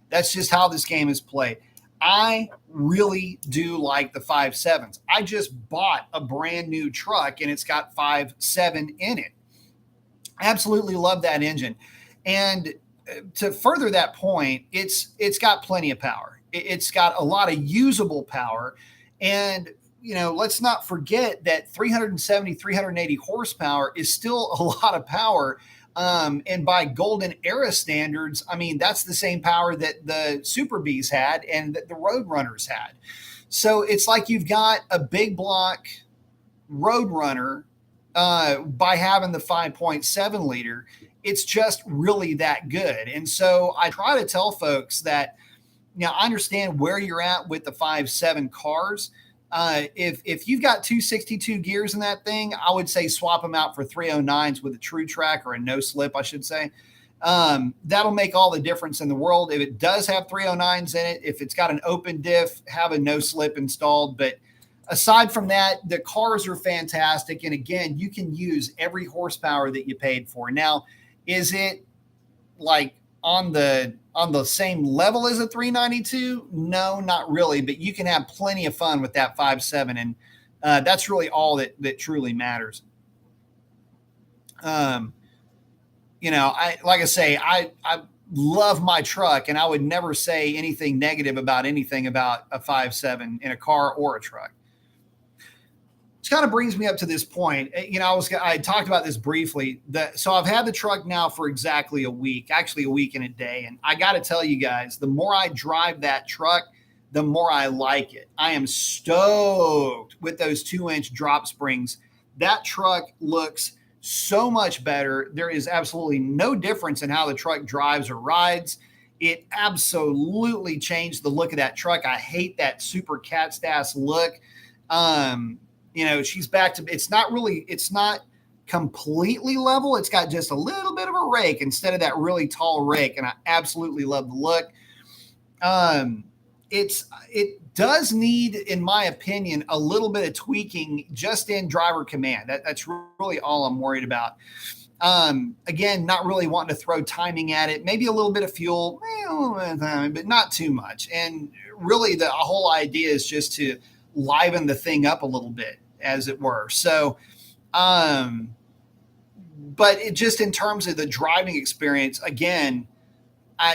That's just how this game is played. I really do like the 5.7s. I just bought a brand new truck and it's got 5.7 in it. Absolutely love that engine. And to further that point, it's got plenty of power. It's got a lot of usable power. And, let's not forget that 370, 380 horsepower is still a lot of power. And by golden era standards, I mean, that's the same power that the Super Bs had and that the Roadrunners had. So it's like you've got a big block Roadrunner by having the 5.7 liter. It's just really that good. And so I try to tell folks that, Now, I understand where you're at with the 5.7 cars. If you've got 262 gears in that thing, I would say swap them out for 309s with a true track, or a no slip, I should say. That'll make all the difference in the world. If it does have 309s in it, if it's got an open diff, have a no slip installed. But aside from that, the cars are fantastic. And again, you can use every horsepower that you paid for. Now, is it like on the same level as a 392? No, not really, but you can have plenty of fun with that 5.7, and that's really all that truly matters. I love my truck, and I would never say anything negative about anything about a 5.7 in a car or a truck. Which kind of brings me up to this point. I talked about this briefly. So I've had the truck now for exactly a week, actually a week and a day. And I got to tell you guys, the more I drive that truck, the more I like it. I am stoked with those 2-inch drop springs. That truck looks so much better. There is absolutely no difference in how the truck drives or rides. It absolutely changed the look of that truck. I hate that super cat's ass look. She's back to, it's not completely level. It's got just a little bit of a rake instead of that really tall rake. And I absolutely love the look. It does need, in my opinion, a little bit of tweaking just in driver command. That's really all I'm worried about. Again, not really wanting to throw timing at it, maybe a little bit of fuel, but not too much. And really the whole idea is just to liven the thing up a little bit, as it were. So, but it just, in terms of the driving experience, again,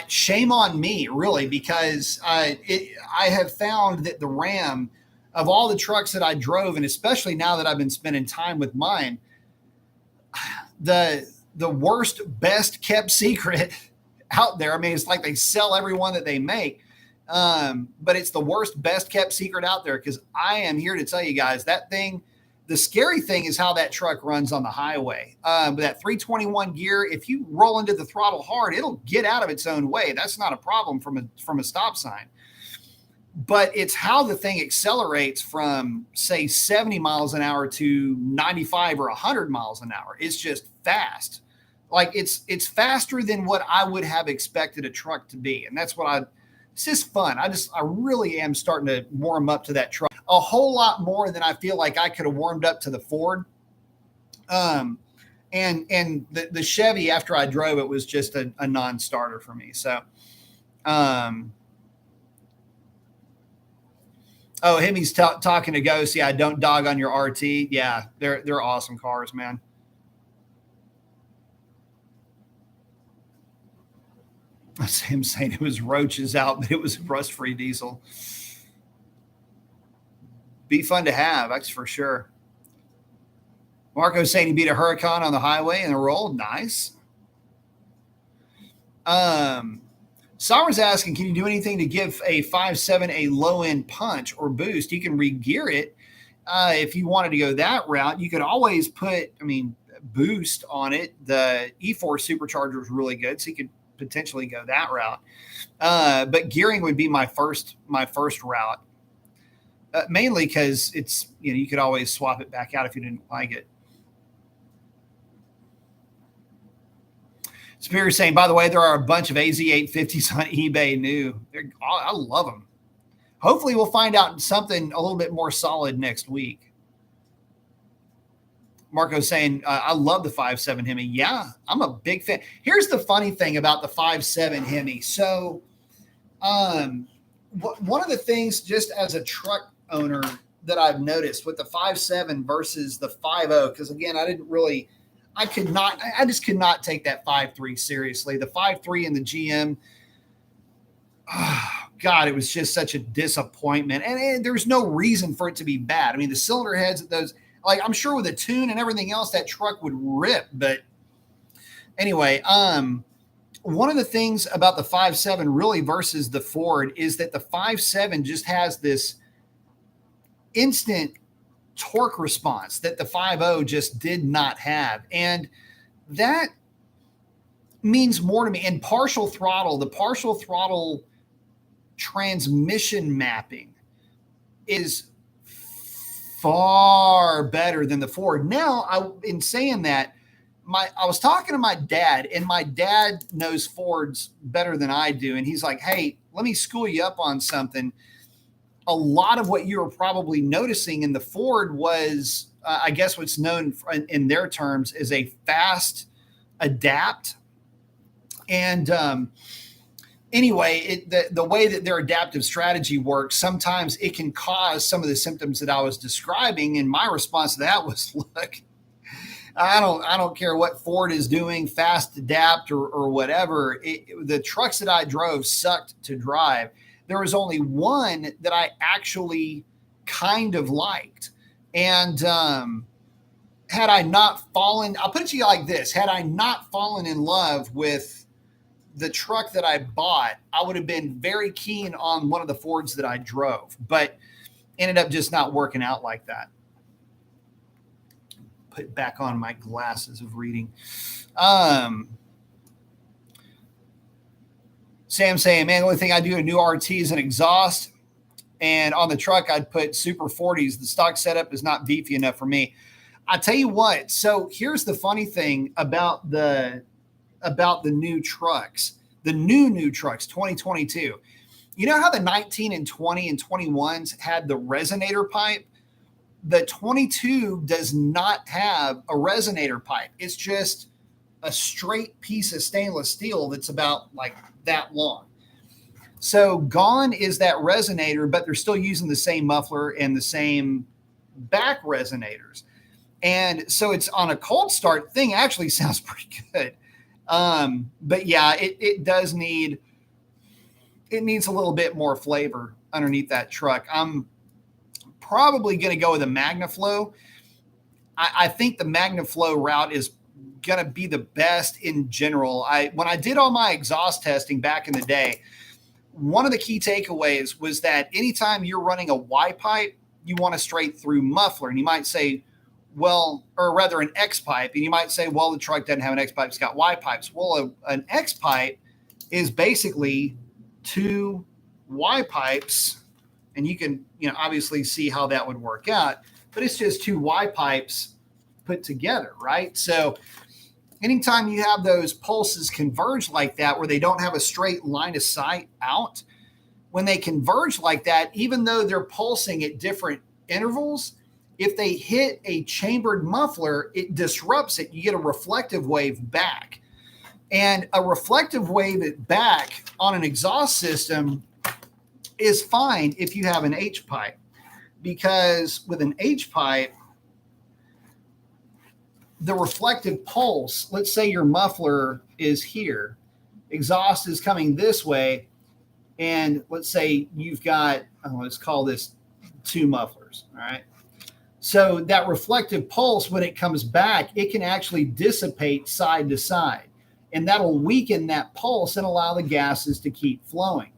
shame on me, really, because I have found that the Ram, of all the trucks that I drove, and especially now that I've been spending time with mine, the worst, best kept secret out there. I mean, it's like they sell every one that they make. But it's the worst, best kept secret out there, because I am here to tell you guys that thing. The scary thing is how that truck runs on the highway. But that 321 gear, if you roll into the throttle hard, it'll get out of its own way. That's not a problem from a stop sign. But it's how the thing accelerates from, say, 70 miles an hour to 95 or 100 miles an hour. It's just fast. Like it's faster than what I would have expected a truck to be. And that's what it's just fun. I really am starting to warm up to that truck a whole lot more than I feel like I could have warmed up to the Ford. And the Chevy, after I drove it, was just a non-starter for me. So, Hemi's talking to Ghost. Yeah, don't dog on your RT. Yeah, they're awesome cars, man. That's him saying it was roaches out, but it was a rust-free diesel. Be fun to have, that's for sure. Marco's saying he beat a Huracan on the highway in a roll. Nice. Sauer's asking, can you do anything to give a 5.7 a low-end punch or boost? You can re-gear it. If you wanted to go that route, you could always put, boost on it. The E4 Supercharger is really good, so you could potentially go that route. But gearing would be my first route. Mainly because it's, you could always swap it back out if you didn't like it. Spirit saying, by the way, there are a bunch of AZ850s on eBay new. I love them. Hopefully we'll find out something a little bit more solid next week. Marco's saying, I love the 5.7 Hemi. Yeah, I'm a big fan. Here's the funny thing about the 5.7 Hemi. So one of the things, just as a truck owner, that I've noticed with the 5.7 versus the 5.0, because again, I just could not take that 5.3 seriously. The 5.3 and the GM, God, it was just such a disappointment. And there's no reason for it to be bad. I mean, the cylinder heads at those, like, I'm sure with a tune and everything else, that truck would rip. But anyway, one of the things about the 5.7 really versus the Ford is that the 5.7 just has this instant torque response that the 5.0 just did not have. And that means more to me. And the partial throttle transmission mapping is far better than the Ford. Now, in saying that, I was talking to my dad, and my dad knows Fords better than I do. And he's like, hey, let me school you up on something. A lot of what you were probably noticing in the Ford was, I guess what's known in their terms is a fast adapt. And anyway, the way that their adaptive strategy works, sometimes it can cause some of the symptoms that I was describing. And my response to that was, look, I don't care what Ford is doing, fast adapt or whatever. The trucks that I drove sucked to drive. There was only one that I actually kind of liked. And had I not fallen, I'll put it to you like this, had I not fallen in love with the truck that I bought, I would have been very keen on one of the Fords that I drove, but ended up just not working out like that. Put back on my glasses of reading. Sam saying, man, the only thing I do in a new RT is an exhaust, and on the truck I'd put Super 40s. The stock setup is not beefy enough for me. I tell you what, so here's the funny thing about the new trucks, the new trucks, 2022. You know how the 19 and 20 and 21s had the resonator pipe? The 22 does not have a resonator pipe. It's just a straight piece of stainless steel that's about like that long. So gone is that resonator, but they're still using the same muffler and the same back resonators. And so it's on a cold start thing actually sounds pretty good. But yeah, it does need, it needs a little bit more flavor underneath that truck. I'm probably going to go with a MagnaFlow. I think the MagnaFlow route is going to be the best in general. When I did all my exhaust testing back in the day, one of the key takeaways was that anytime you're running a Y pipe, you want a straight through muffler. And you might say, well, or rather an X pipe. And you might say, well, the truck doesn't have an X pipe, it's got Y pipes. Well, an X pipe is basically two Y pipes. And you can, obviously see how that would work out, but it's just two Y pipes put together, right? So anytime you have those pulses converge like that, where they don't have a straight line of sight out, when they converge like that, even though they're pulsing at different intervals, if they hit a chambered muffler, it disrupts it. You get a reflective wave back. And a reflective wave back on an exhaust system is fine if you have an H pipe, because with an H pipe, the reflective pulse, let's say your muffler is here, exhaust is coming this way, and let's say you've got, let's call this two mufflers, all right? So that reflective pulse, when it comes back, it can actually dissipate side to side, and that'll weaken that pulse and allow the gases to keep flowing.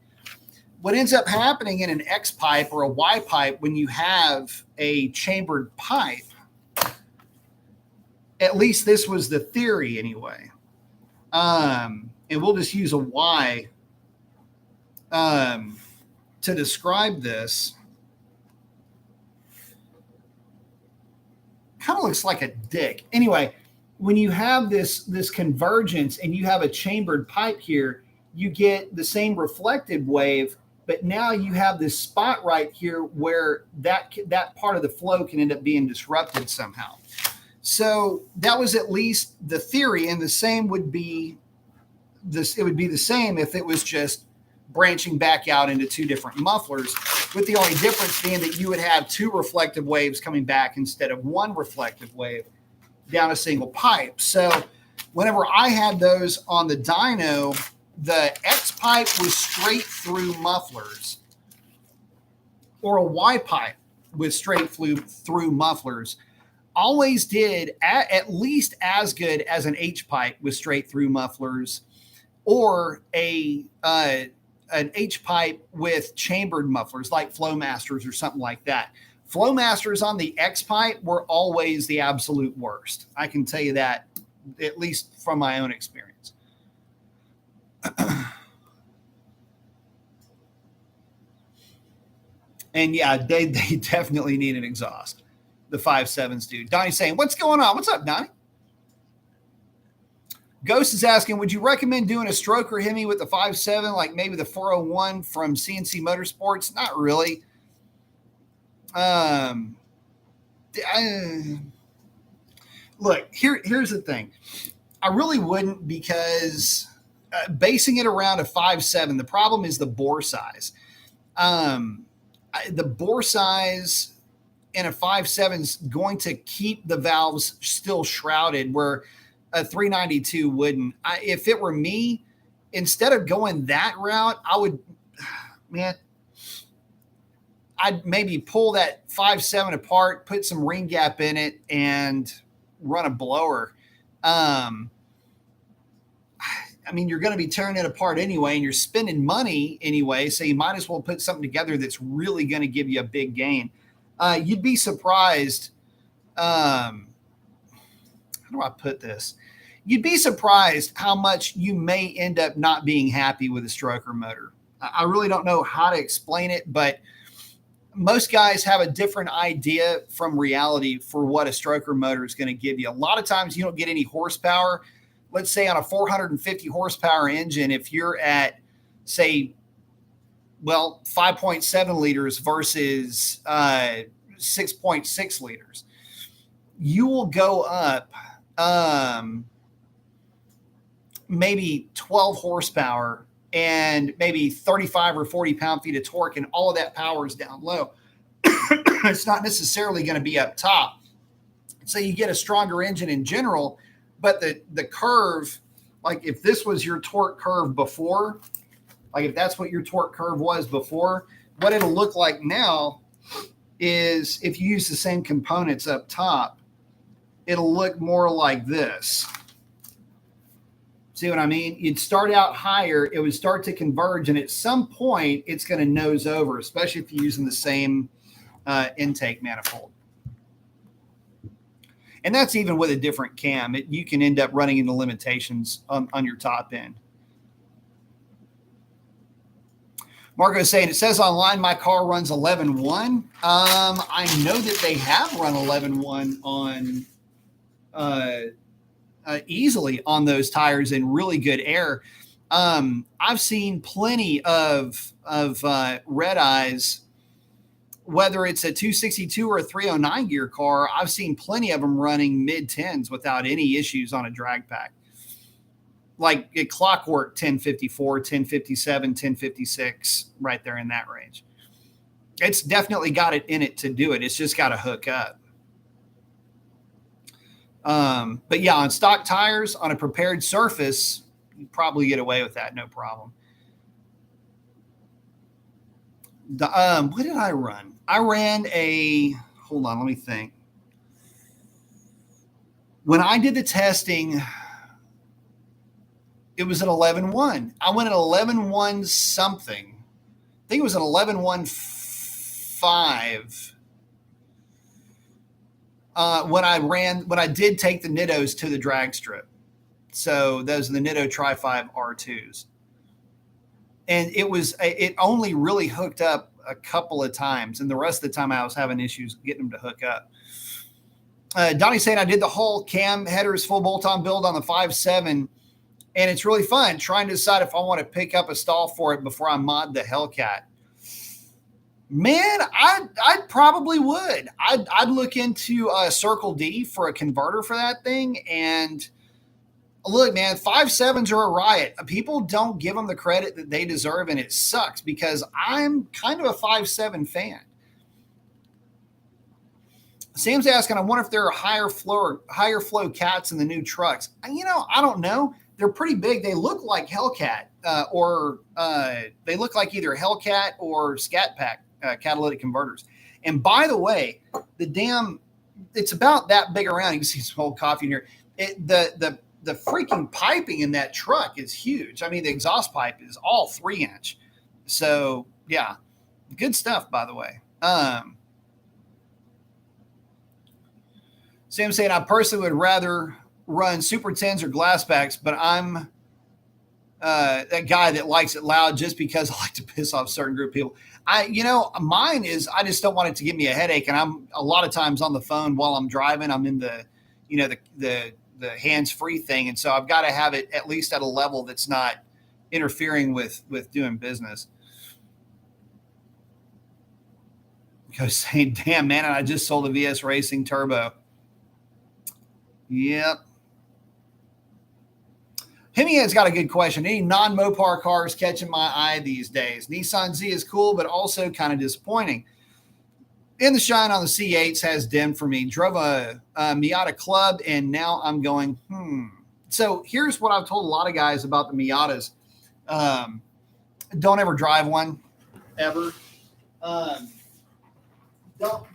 What ends up happening in an X pipe or a Y pipe, when you have a chambered pipe, at least this was the theory anyway, and we'll just use a Y to describe this. Kind of looks like a dick. Anyway, when you have this convergence and you have a chambered pipe here, you get the same reflected wave, but now you have this spot right here where that part of the flow can end up being disrupted somehow. So that was at least the theory, and the same would be this. It would be the same if it was just branching back out into two different mufflers, with the only difference being that you would have two reflective waves coming back instead of one reflective wave down a single pipe. So whenever I had those on the dyno, the X pipe was straight through mufflers, or a Y pipe with straight through mufflers always did at least as good as an H pipe with straight through mufflers, or an H pipe with chambered mufflers like Flowmasters or something like that. Flowmasters on the X pipe were always the absolute worst. I can tell you that, at least from my own experience. And yeah, they definitely need an exhaust. The 5.7s do. Donnie's saying, what's going on? What's up, Donnie? Ghost is asking, would you recommend doing a stroker Hemi with the 5.7, like maybe the 401 from CNC Motorsports? Not really. Look, here's the thing. I really wouldn't, because basing it around a 5.7, the problem is the bore size. The bore size in a 5.7 is going to keep the valves still shrouded, where a 392 wouldn't. If it were me, instead of going that route, I'd maybe pull that 5.7 apart, put some ring gap in it, and run a blower. You're going to be tearing it apart anyway, and you're spending money anyway, so you might as well put something together that's really going to give you a big gain. You'd be surprised. How do I put this? You'd be surprised how much you may end up not being happy with a stroker motor. I really don't know how to explain it, but most guys have a different idea from reality for what a stroker motor is going to give you. A lot of times you don't get any horsepower. Let's say on a 450 horsepower engine, if you're at, say, 5.7 liters versus 6.6 liters, you will go up maybe 12 horsepower and maybe 35 or 40 pound-feet of torque, and all of that power is down low. It's not necessarily going to be up top. So you get a stronger engine in general, but the curve, like if this was your torque curve before, like if that's what your torque curve was before, what it'll look like now is, if you use the same components up top, it'll look more like this. See what I mean? You'd start out higher, it would start to converge, and at some point it's going to nose over, especially if you're using the same intake manifold. And that's even with a different cam. You can end up running into limitations on your top end. Marco is saying, it says online my car runs 11.1. I know that they have run 11.1 on easily on those tires in really good air. I've seen plenty of red eyes, whether it's a 262 or a 309 gear car. I've seen plenty of them running mid-10s without any issues on a drag pack. Like at clockwork, 1054, 1057, 1056, right there in that range. It's definitely got it in it to do it. It's just got to hook up. But yeah, on stock tires, on a prepared surface, you probably get away with that, no problem. What did I run? I ran hold on, let me think. When I did the testing, it was an 11.1. I went at 11.1 something. I think it was an 11.15. When I did take the Nittos to the drag strip. So those are the Nitto Tri-5 R2s. And it only really hooked up a couple of times, and the rest of the time I was having issues getting them to hook up. Donnie's saying I did the whole cam headers full bolt-on build on the 5.7, and it's really fun trying to decide if I want to pick up a stall for it before I mod the Hellcat. Man, I probably would. I'd look into Circle D for a converter for that thing. And look, man, 5.7s are a riot. People don't give them the credit that they deserve, and it sucks because I'm kind of a 5.7 fan. Sam's asking, I wonder if there are higher flow cats in the new trucks. I don't know. They're pretty big. They look like Hellcat, or they look like either Hellcat or Scat pack catalytic converters. And by the way, it's about that big around. You can see some old coffee in here. The freaking piping in that truck is huge. I mean, the exhaust pipe is all 3-inch. So yeah, good stuff, by the way. Sam saying, I personally would rather run Super 10s or glassbacks, but I'm that guy that likes it loud just because I like to piss off a certain group of people. Mine is, I just don't want it to give me a headache. And I'm a lot of times on the phone while I'm driving. I'm in the hands-free thing. And so I've got to have it at least at a level that's not interfering with doing business. Because saying, damn, man, I just sold a VS Racing Turbo. Yep. Hemi has got a good question. Any non-Mopar cars catching my eye these days? Nissan Z is cool, but also kind of disappointing. In the shine on the C8s has dimmed for me. Drove a Miata Club, and now I'm going, So here's what I've told a lot of guys about the Miatas. Don't ever drive one, ever. Don't.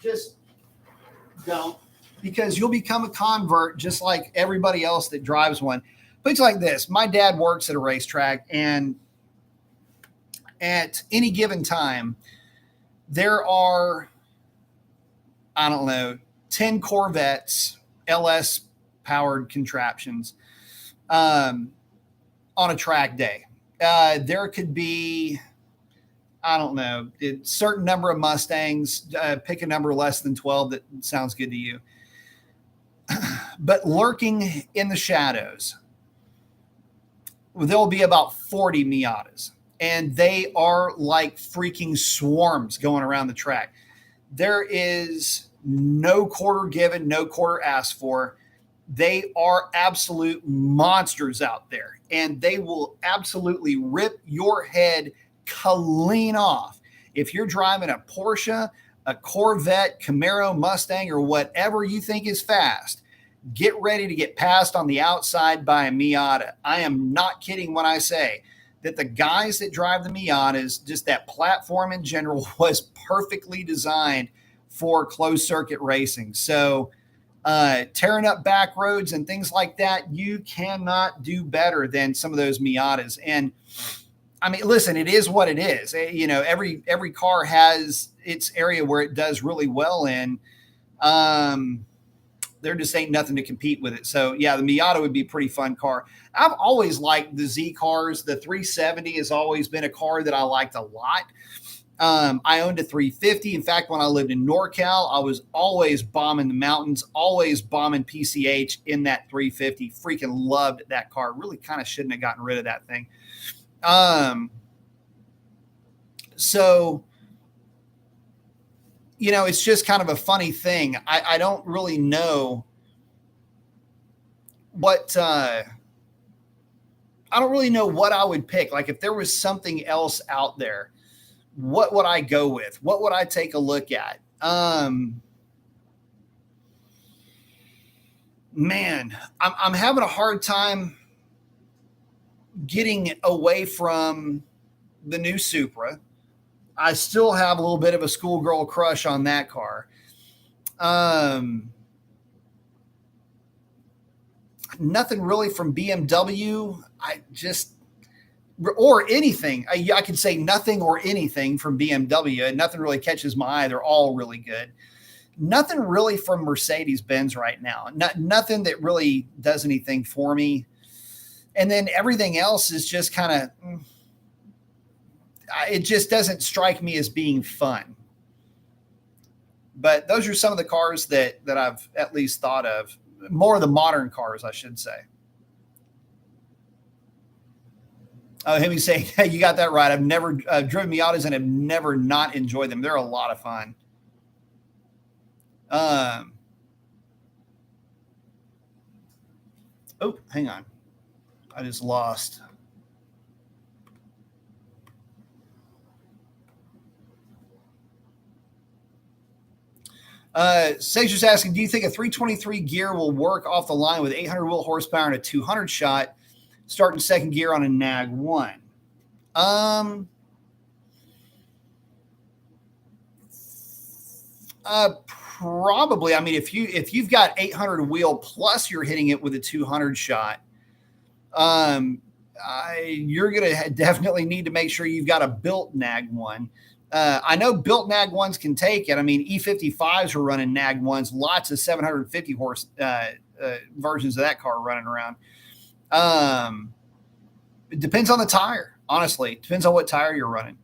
Because you'll become a convert just like everybody else that drives one. But it's like this. My dad works at a racetrack, and at any given time, there are, 10 Corvettes, LS powered contraptions on a track day. There could be, a certain number of Mustangs, pick a number less than 12 that sounds good to you. But lurking in the shadows, there'll be about 40 Miatas, and they are like freaking swarms going around the track. There is no quarter given, no quarter asked for. They are absolute monsters out there, and they will absolutely rip your head clean off. If you're driving a Porsche, a Corvette, Camaro, Mustang, or whatever you think is fast, get ready to get passed on the outside by a Miata. I am not kidding when I say that the guys that drive the Miatas, just that platform in general, was perfectly designed for closed circuit racing. So tearing up back roads and things like that, you cannot do better than some of those Miatas. And I mean, listen, it is what it is. Every car has its area where it does really well in. There just ain't nothing to compete with it. So yeah, the Miata would be a pretty fun car. I've always liked the Z cars. The 370 has always been a car that I liked a lot. I owned a 350. In fact, when I lived in NorCal, I was always bombing the mountains, always bombing PCH in that 350. Freaking loved that car. Really kind of shouldn't have gotten rid of that thing. So, it's just kind of a funny thing. I don't really know what, I don't really know what I would pick. Like if there was something else out there, what would I go with? What would I take a look at? Man, I'm having a hard time getting away from the new Supra. I still have a little bit of a schoolgirl crush on that car. Nothing really from BMW. Or anything. I could say nothing or anything from BMW. Nothing really catches my eye. They're all really good. Nothing really from Mercedes-Benz right now. Nothing that really does anything for me. And then everything else is just kind of, it just doesn't strike me as being fun. But those are some of the cars that I've at least thought of. More of the modern cars, I should say. Oh, Hemi saying, hey, you got that right. I've never driven Miatas and have never not enjoyed them. They're a lot of fun. Oh, hang on. I just lost. Sage's just asking, do you think a 323 gear will work off the line with 800 wheel horsepower and a 200 shot starting second gear on a Nag 1? Probably. I mean, if you've got 800 wheel plus you're hitting it with a 200 shot, you're going to definitely need to make sure you've got a built Nag 1. I know built Nag 1s can take it. I mean, E55s are running Nag 1s, lots of 750 horse versions of that car running around. It depends on the tire, honestly. It depends on what tire you're running.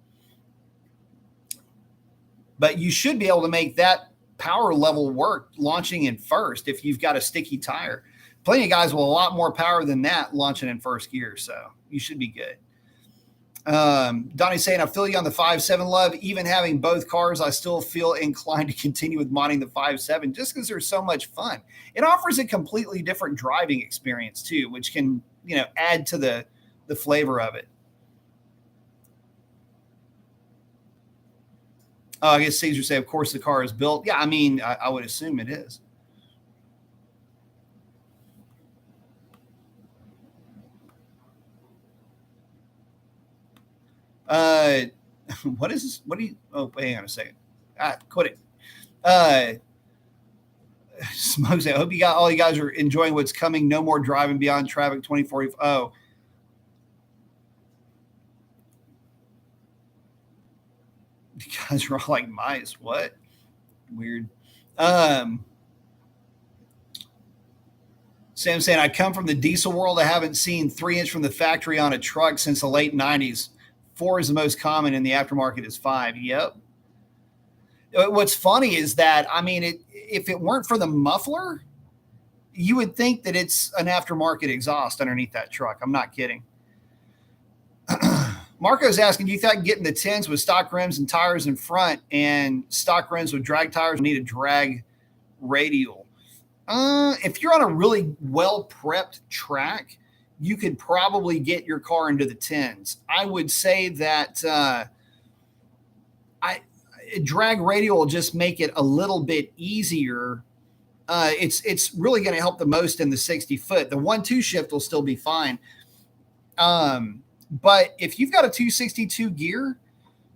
but you should be able to make that power level work launching in first if you've got a sticky tire. Plenty of guys with a lot more power than that launching in first gear, so you should be good. Donnie's saying, I feel you on the 5.7 love. Even having both cars, I still feel inclined to continue with modding the 5.7 just because they're so much fun. It offers a completely different driving experience too, which can, add to the flavor of it. I guess Caesar say, of course the car is built. Yeah, I mean, I would assume it is. What is this? What do you, hang on a second. Quit it. Smokes, I hope all you guys are enjoying what's coming. No more driving beyond traffic 2040. Oh, you guys are all like mice. What? Weird. Sam saying, I come from the diesel world. I haven't seen 3-inch from the factory on a truck since the late 90s. 4 is the most common, and the aftermarket is 5. Yep. What's funny is that, I mean, if it weren't for the muffler, you would think that it's an aftermarket exhaust underneath that truck. I'm not kidding. Marco's asking, do you think getting the 10s with stock rims and tires in front and stock rims with drag tires need a drag radial? If you're on a really well-prepped track, you could probably get your car into the 10s. I would say that drag radial will just make it a little bit easier. It's really going to help the most in the 60 foot. The 1-2 shift will still be fine. But if you've got a 262 gear,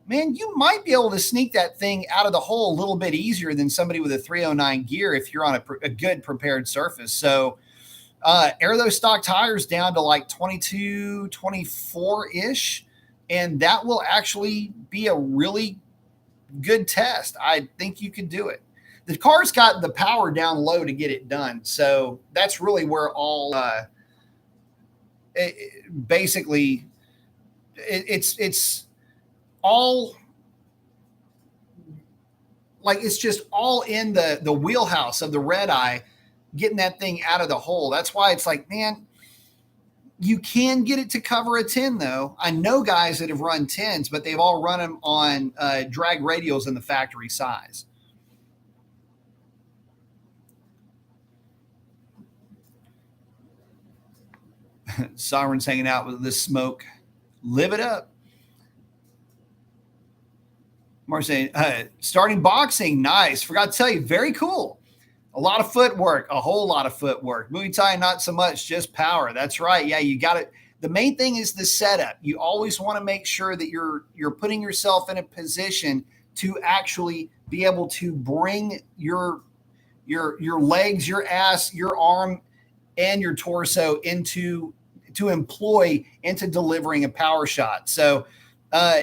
man, you might be able to sneak that thing out of the hole a little bit easier than somebody with a 309 gear if you're on a good prepared surface. So air those stock tires down to like 22, 24-ish, and that will actually be a really good test. I think you could do it. The car's got the power down low to get it done. So that's really where all basically it's all like, it's just all in the wheelhouse of the red eye, getting that thing out of the hole. That's why it's like, man, you can get it to cover a 10 though. I know guys that have run 10s, but they've all run them on drag radials in the factory size. Siren's hanging out with this smoke. Live it up. Mark saying, starting boxing. Nice. Forgot to tell you. Very cool. A lot of footwork, a whole lot of footwork. Muay Thai, not so much, just power. That's right. Yeah, you got it. The main thing is the setup. You always want to make sure that you're putting yourself in a position to actually be able to bring your legs, your ass, your arm, and your torso into delivering a power shot. So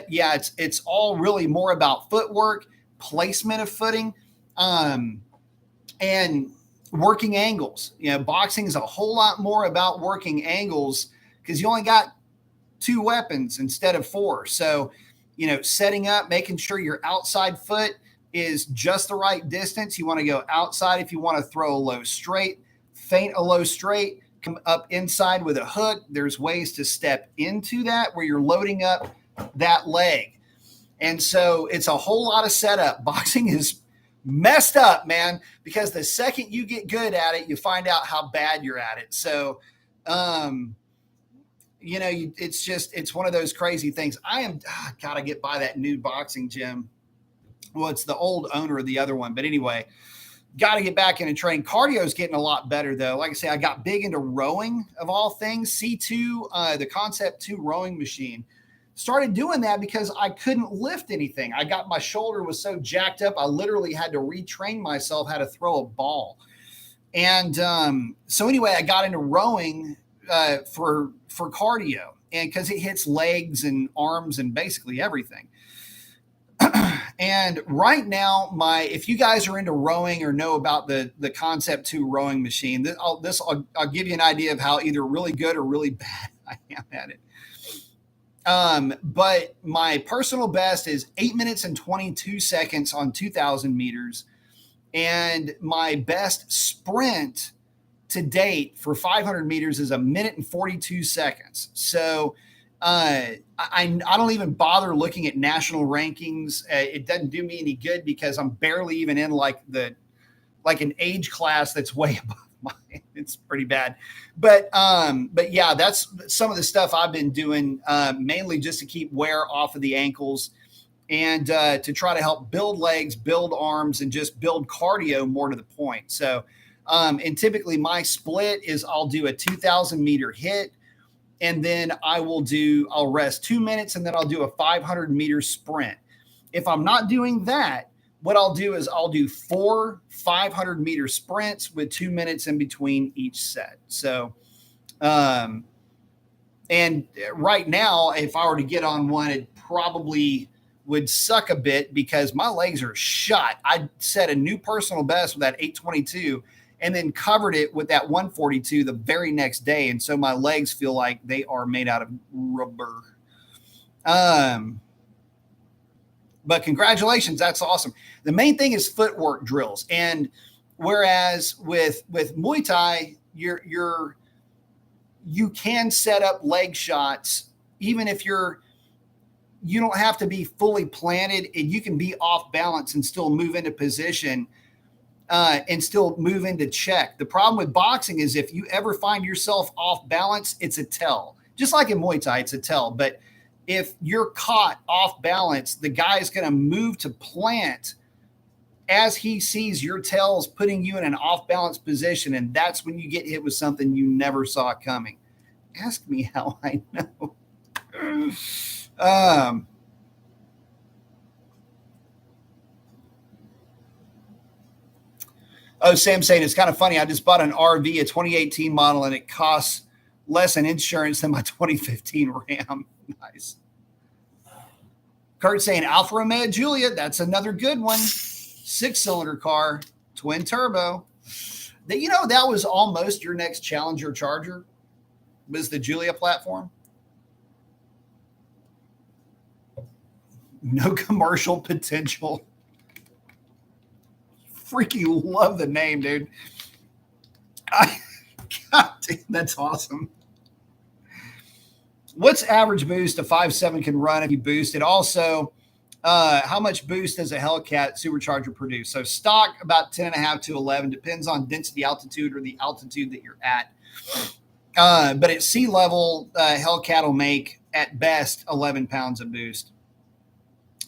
yeah, it's all really more about footwork, placement of footing, and working angles. Boxing is a whole lot more about working angles because you only got 2 weapons instead of 4. So, setting up, making sure your outside foot is just the right distance. You want to go outside if you want to throw a low straight, feint a low straight, come up inside with a hook. There's ways to step into that where you're loading up that leg. And so it's a whole lot of setup. Boxing is messed up, man, because the second you get good at it, you find out how bad you're at it. So, it's one of those crazy things. Gotta get by that new boxing gym. Well, it's the old owner of the other one, but anyway, got to get back in and train. Cardio is getting a lot better though. Like I say, I got big into rowing of all things. C2, the Concept 2 rowing machine. Started doing that because I couldn't lift anything. My shoulder was so jacked up, I literally had to retrain myself how to throw a ball. And so anyway, I got into rowing for cardio, and because it hits legs and arms and basically everything. And right now, if you guys are into rowing or know about the Concept 2 rowing machine, I'll give you an idea of how either really good or really bad I am at it. But my personal best is 8 minutes and 22 seconds on 2,000 meters. And my best sprint to date for 500 meters is 1 minute and 42 seconds. So I don't even bother looking at national rankings. It doesn't do me any good because I'm barely even in like an age class that's way above mine. It's pretty bad. But yeah, that's some of the stuff I've been doing, mainly just to keep wear off of the ankles and to try to help build legs, build arms, and just build cardio more to the point. So, and typically my split is I'll do a 2,000 meter hit, and then I'll rest 2 minutes, and then I'll do a 500 meter sprint. If I'm not doing that, what I'll do is I'll do 4 500 meter sprints with 2 minutes in between each set. So, and right now, if I were to get on one, it probably would suck a bit because my legs are shot. I set a new personal best with that 822 and then covered it with that 142 the very next day. And so my legs feel like they are made out of rubber. But congratulations, that's awesome. The main thing is footwork drills. And whereas with Muay Thai, you can set up leg shots, even if you don't have to be fully planted, and you can be off balance and still move into position and still move into check. The problem with boxing is if you ever find yourself off balance, it's a tell. Just like in Muay Thai, it's a tell. But if you're caught off balance, the guy is going to move to plant as he sees your tails putting you in an off balance position. And that's when you get hit with something you never saw coming. Ask me how I know. Sam's saying it's kind of funny. I just bought an RV, a 2018 model, and it costs less in insurance than my 2015 Ram. Nice. Kurt saying Alfa Romeo Giulia. That's another good one. 6-cylinder car, twin turbo. That was almost your next Challenger Charger, was the Giulia platform. No commercial potential. Freaking love the name, dude. God damn, that's awesome. What's average boost a 5.7 can run if you boost it? Also, how much boost does a Hellcat Supercharger produce? So stock about 10.5 to 11, depends on density altitude or the altitude that you're at. But at sea level, Hellcat will make at best 11 pounds of boost.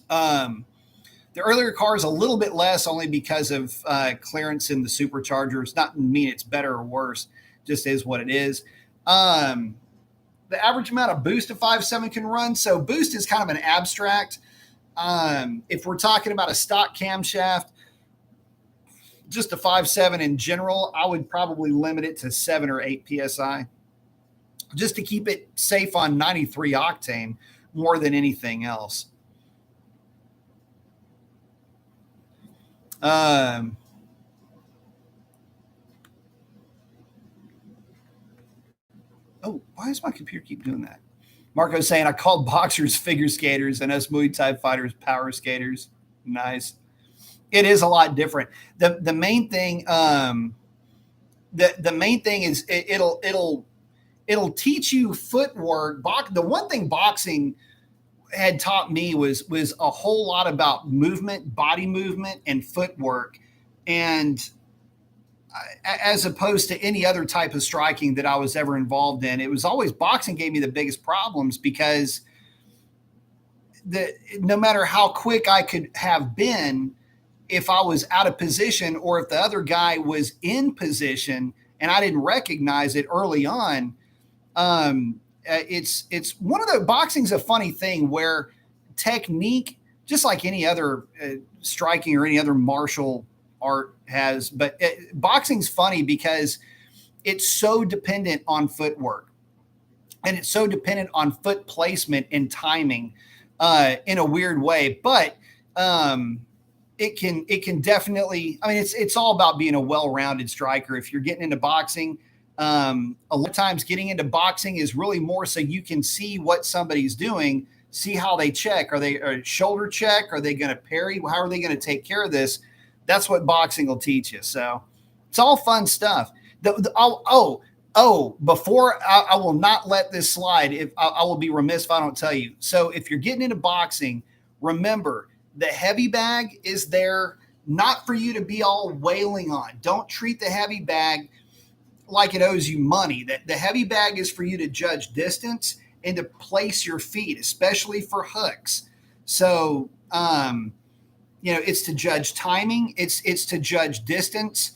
The earlier car is a little bit less only because of clearance in the Supercharger. It's not mean it's better or worse, just is what it is. The average amount of boost a 5.7 can run. So boost is kind of an abstract. If we're talking about a stock camshaft, just a 5.7 in general, I would probably limit it to 7 or 8 PSI just to keep it safe on 93 octane more than anything else. Why does my computer keep doing that? Marco's saying I called boxers figure skaters and us Muay Thai fighters power skaters. Nice. It is a lot different. The main thing, the main thing is it'll teach you footwork. The one thing boxing had taught me was a whole lot about movement, body movement, and footwork, and as opposed to any other type of striking that I was ever involved in. It was always boxing gave me the biggest problems because no matter how quick I could have been, if I was out of position or if the other guy was in position and I didn't recognize it early on, it's one of the boxing's a funny thing where technique, just like any other striking or any other martial art has, but boxing's funny because it's so dependent on footwork and it's so dependent on foot placement and timing in a weird way. But it can definitely, I mean, it's all about being a well-rounded striker. If you're getting into boxing, A lot of times getting into boxing is really more so you can see what somebody's doing, see how they check. Are they a shoulder check? Are they going to parry? How are they going to take care of this? That's what boxing will teach you. So it's all fun stuff. Before I will not let this slide. If I will be remiss if I don't tell you. So if you're getting into boxing, remember the heavy bag is there not for you to be all wailing on. Don't treat the heavy bag like it owes you money. That the heavy bag is for you to judge distance and to place your feet, especially for hooks. So, it's to judge timing. It's to judge distance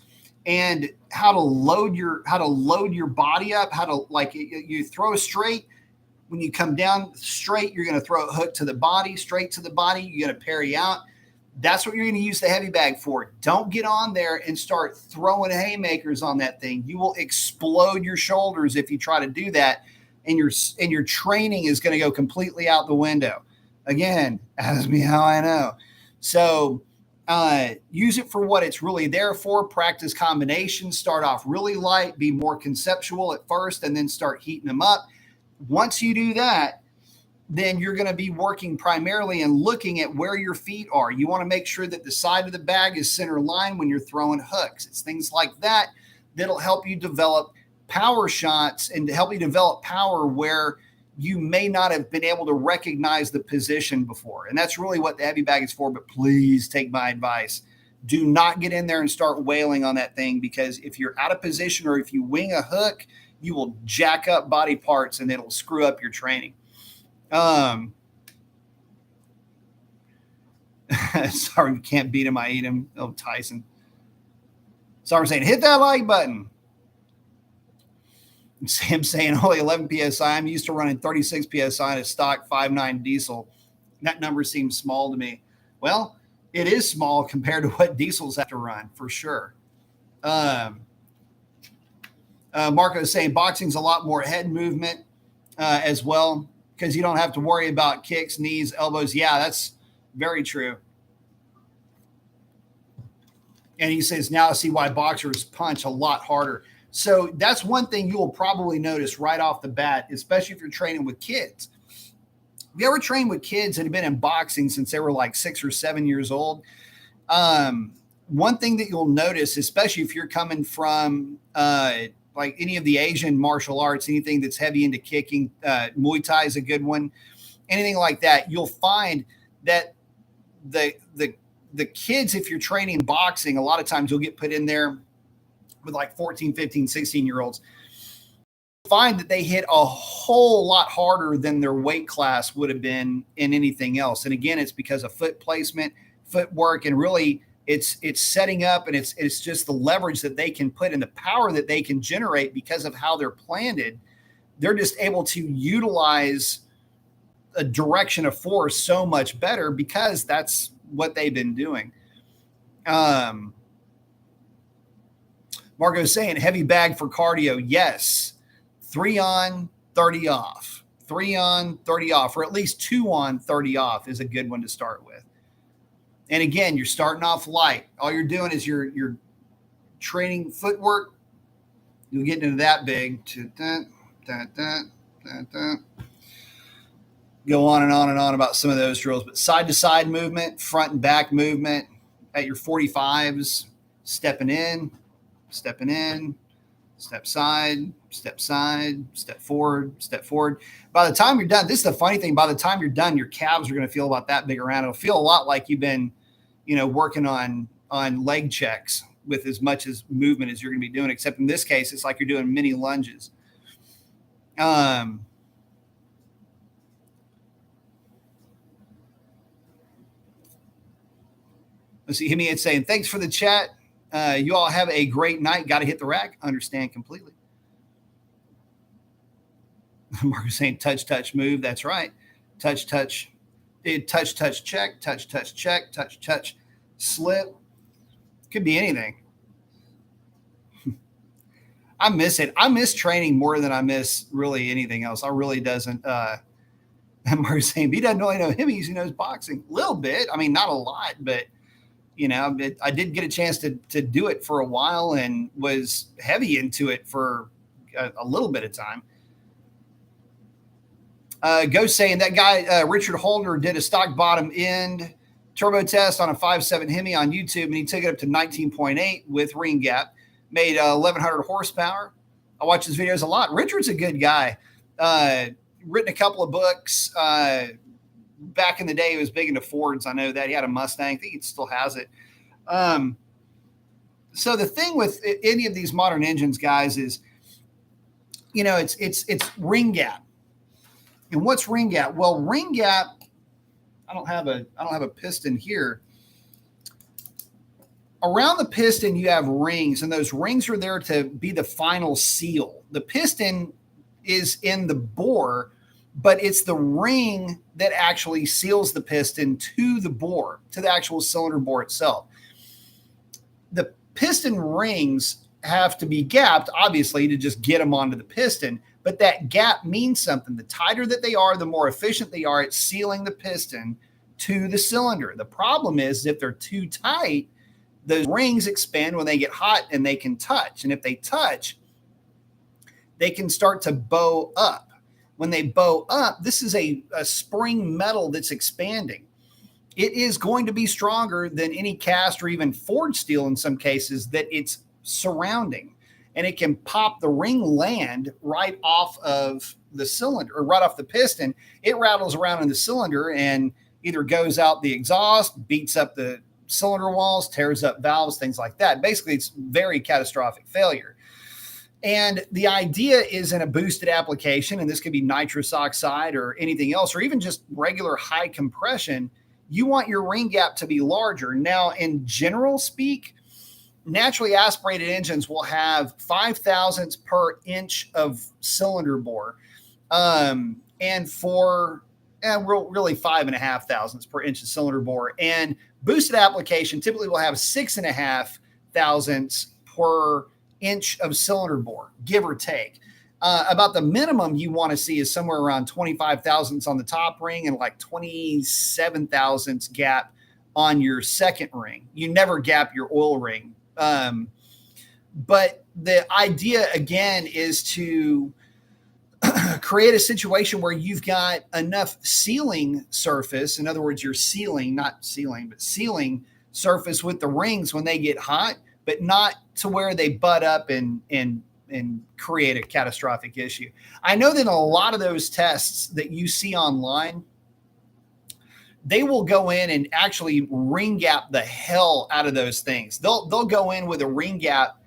and how to load your body up. How to, like, you throw straight. When you come down straight, you're going to throw a hook to the body, straight to the body. You're going to parry out. That's what you're going to use the heavy bag for. Don't get on there and start throwing haymakers on that thing. You will explode your shoulders if you try to do that, and your training is going to go completely out the window. Again, ask me how I know. So use it for what it's really there for. Practice combinations. Start off really light. Be more conceptual at first, and then start heating them up. Once you do that, then you're going to be working primarily and looking at where your feet are. You want to make sure that the side of the bag is center line when you're throwing hooks. It's things like that that'll help you develop power shots and to help you develop power where you may not have been able to recognize the position before. And that's really what the heavy bag is for. But please take my advice. Do not get in there and start wailing on that thing, because if you're out of position or if you wing a hook, you will jack up body parts and it'll screw up your training. Sorry, we can't beat him. I eat him. Oh, Tyson. Sorry, I'm saying hit that like button. Sam saying only 11 psi. I'm used to running 36 psi in a stock 5.9 diesel. That number seems small to me. Well, it is small compared to what diesels have to run, for sure. Marco is saying boxing's a lot more head movement as well, because you don't have to worry about kicks, knees, elbows. Yeah, that's very true. And he says, now I see why boxers punch a lot harder. So that's one thing you will probably notice right off the bat, especially if you're training with kids. Have you ever trained with kids that have been in boxing since they were like 6 or 7 years old? One thing that you'll notice, especially if you're coming from like any of the Asian martial arts, anything that's heavy into kicking, Muay Thai is a good one, anything like that, you'll find that the kids, if you're training boxing, a lot of times you'll get put in there with like 14, 15, 16-year-olds, find that they hit a whole lot harder than their weight class would have been in anything else. And again, it's because of foot placement, footwork, and really it's setting up, and it's just the leverage that they can put and the power that they can generate because of how they're planted. They're just able to utilize a direction of force so much better because that's what they've been doing. Marco's saying heavy bag for cardio. Yes. 3 on, 30 off. 3 on, 30 off, or at least 2 on, 30 off is a good one to start with. And again, you're starting off light. All you're doing is you're training footwork. You'll get into that big. Go on and on and on about some of those drills. But side-to-side movement, front and back movement at your 45s, stepping in, step side, step forward, step forward. By the time you're done, this is the funny thing. By the time you're done, your calves are going to feel about that big around. It'll feel a lot like you've been, working on leg checks with as much as movement as you're going to be doing, except in this case, it's like you're doing mini lunges. Let's see. Hemi is saying, thanks for the chat. You all have a great night. Got to hit the rack. Understand completely. Mark saying touch, move. That's right. Touch, check, touch, check, touch, slip. Could be anything. I miss it. I miss training more than I miss really anything else. I really doesn't. Mark saying, he doesn't really know Hemis. He knows boxing a little bit. I mean, not a lot, but I did get a chance to do it for a while and was heavy into it for a little bit of time. Ghost saying that guy, Richard Holdner, did a stock bottom end turbo test on a 5.7 Hemi on YouTube, and he took it up to 19.8 with ring gap, made 1,100 horsepower. I watch his videos a lot. Richard's a good guy. Written a couple of books. Back in the day, he was big into Fords. I know that. He had a Mustang. I think he still has it. So the thing with any of these modern engines, guys, is, it's ring gap. And what's ring gap? Well, ring gap, I don't have a piston here. Around the piston, you have rings, and those rings are there to be the final seal. The piston is in the bore, but it's the ring that actually seals the piston to the bore, to the actual cylinder bore itself. The piston rings have to be gapped, obviously, to just get them onto the piston, but that gap means something. The tighter that they are, the more efficient they are at sealing the piston to the cylinder. The problem is if they're too tight, those rings expand when they get hot and they can touch. And if they touch, they can start to bow up. When they bow up, this is a spring metal that's expanding. It is going to be stronger than any cast or even forged steel in some cases that it's surrounding. And it can pop the ring land right off of the cylinder or right off the piston. It rattles around in the cylinder and either goes out the exhaust, beats up the cylinder walls, tears up valves, things like that. Basically, it's very catastrophic failure. And the idea is in a boosted application, and this could be nitrous oxide or anything else, or even just regular high compression, you want your ring gap to be larger. Now, in general speak, naturally aspirated engines will have 5 thousandths per inch of cylinder bore. And for really 5.5 thousandths per inch of cylinder bore. And boosted application typically will have 6.5 thousandths per inch of cylinder bore, give or take. About the minimum you want to see is somewhere around 25 thousandths on the top ring and like 27 thousandths gap on your second ring. You never gap your oil ring. But the idea, again, is to create a situation where you've got enough sealing surface. In other words, you're sealing, not sealing, but sealing surface with the rings when they get hot, but not to where they butt up and create a catastrophic issue. I know that in a lot of those tests that you see online, they will go in and actually ring gap the hell out of those things. They'll go in with a ring gap.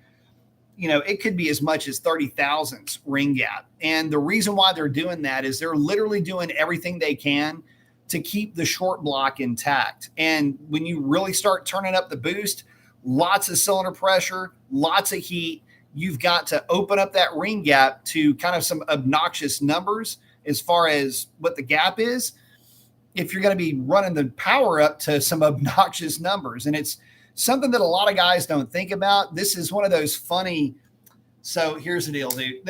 It could be as much as 30 thousandths ring gap. And the reason why they're doing that is they're literally doing everything they can to keep the short block intact. And when you really start turning up the boost, lots of cylinder pressure, lots of heat, you've got to open up that ring gap to kind of some obnoxious numbers as far as what the gap is, if you're going to be running the power up to some obnoxious numbers. And it's something that a lot of guys don't think about. This is one of those funny. So here's the deal, dude.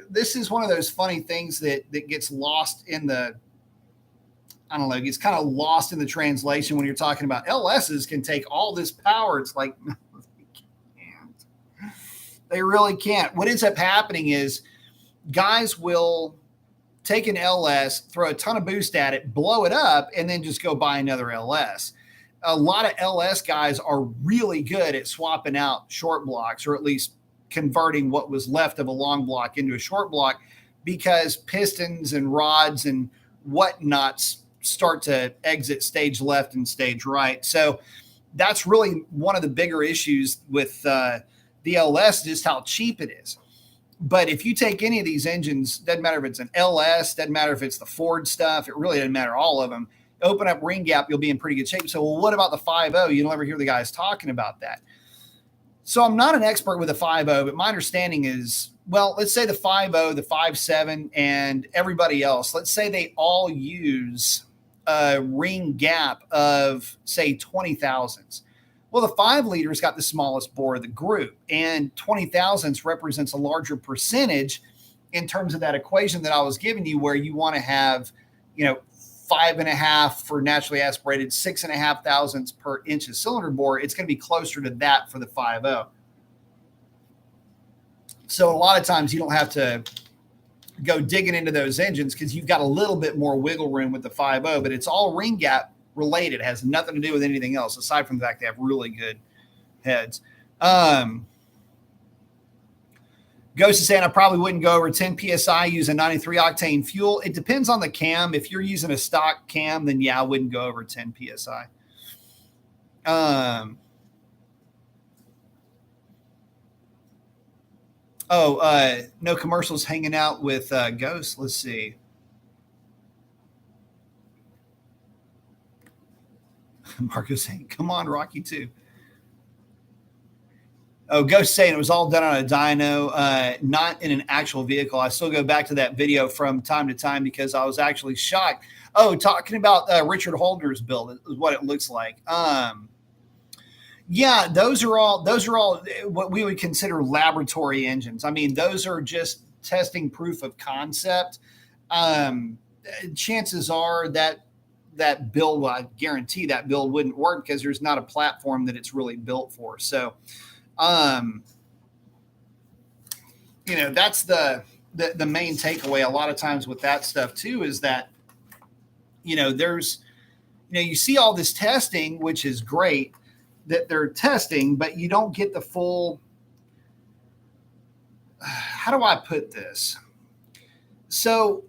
This is one of those funny things that gets lost in the, I don't know, gets kind of lost in the translation when you're talking about LSs can take all this power. It's like, no, they can't. They really can't. What ends up happening is guys will take an LS, throw a ton of boost at it, blow it up, and then just go buy another LS. A lot of LS guys are really good at swapping out short blocks, or at least converting what was left of a long block into a short block, because pistons and rods and whatnots start to exit stage left and stage right. So that's really one of the bigger issues with the LS, just how cheap it is. But if you take any of these engines, doesn't matter if it's an LS, doesn't matter if it's the Ford stuff, it really doesn't matter, all of them, open up ring gap, you'll be in pretty good shape. So, well, what about the 5.0? You don't ever hear the guys talking about that. So I'm not an expert with a 5.0, but my understanding is, well, let's say the 5.0, the 5.7, and everybody else, let's say they all use a ring gap of, say, 20 thousandths. Well, the 5 liter's got the smallest bore of the group, and 20 thousandths represents a larger percentage in terms of that equation that I was giving you, where you want to have, 5.5 for naturally aspirated, 6.5 thousandths per inch of cylinder bore. It's going to be closer to that for the 5.0. So a lot of times you don't have to go digging into those engines because you've got a little bit more wiggle room with the 5.0, but it's all ring gap related. It has nothing to do with anything else aside from the fact they have really good heads. Ghost is saying I probably wouldn't go over 10 PSI using 93 octane fuel. It depends on the cam. If you're using a stock cam, then yeah, I wouldn't go over 10 PSI. No commercials hanging out with Ghost. Let's see. Marco's saying, come on, Rocky 2. Oh, Ghost saying it was all done on a dyno, not in an actual vehicle. I still go back to that video from time to time because I was actually shocked. Oh, talking about Richard Holder's build is what it looks like. Yeah, those are all what we would consider laboratory engines. I mean, those are just testing proof of concept. Chances are that build, well, I guarantee that build wouldn't work because there's not a platform that it's really built for. So, that's the main takeaway a lot of times with that stuff too, is that, there's, you see all this testing, which is great that they're testing, but you don't get the full, how do I put this? So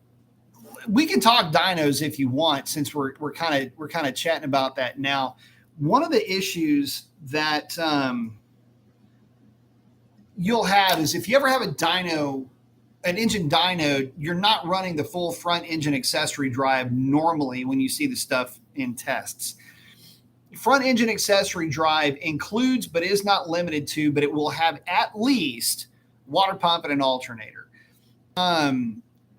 we can talk dynos if you want, since we're kind of chatting about that now. One of the issues that, you'll have is if you ever have an engine dyno, you're not running the full front engine accessory drive normally when you see the stuff in tests. Front engine accessory drive includes, but is not limited to, but it will have at least water pump and an alternator.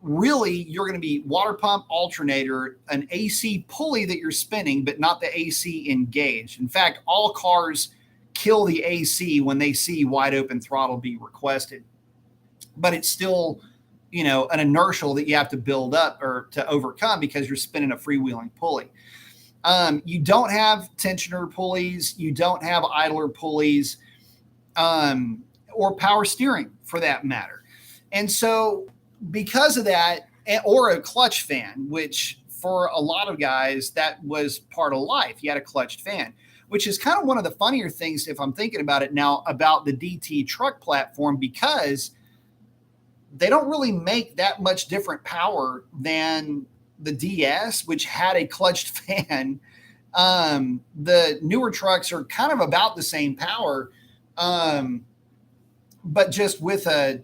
Really, you're going to be water pump, alternator, an AC pulley that you're spinning, but not the AC engaged. In fact, all cars kill the AC when they see wide open throttle be requested, but it's still, an inertial that you have to build up or to overcome because you're spinning a freewheeling pulley. You don't have tensioner pulleys. You don't have idler pulleys, or power steering for that matter. And so because of that, or a clutch fan, which for a lot of guys, that was part of life. You had a clutched fan, which is kind of one of the funnier things, if I'm thinking about it now, about the DT truck platform, because they don't really make that much different power than the DS, which had a clutched fan. The newer trucks are kind of about the same power, but just without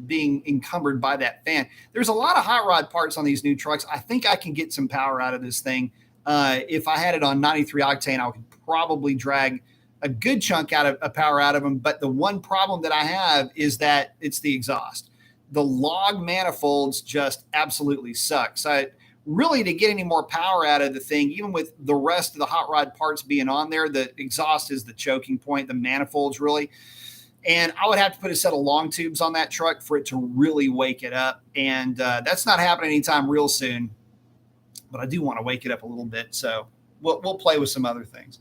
being encumbered by that fan. There's a lot of hot rod parts on these new trucks. I think I can get some power out of this thing. If I had it on 93 octane, I could probably drag a good chunk of power out of them. But the one problem that I have is that it's the exhaust. The log manifolds just absolutely suck. So really, to get any more power out of the thing, even with the rest of the hot rod parts being on there, the exhaust is the choking point, the manifolds really. And I would have to put a set of long tubes on that truck for it to really wake it up. And that's not happening anytime real soon. But I do want to wake it up a little bit. So we'll play with some other things.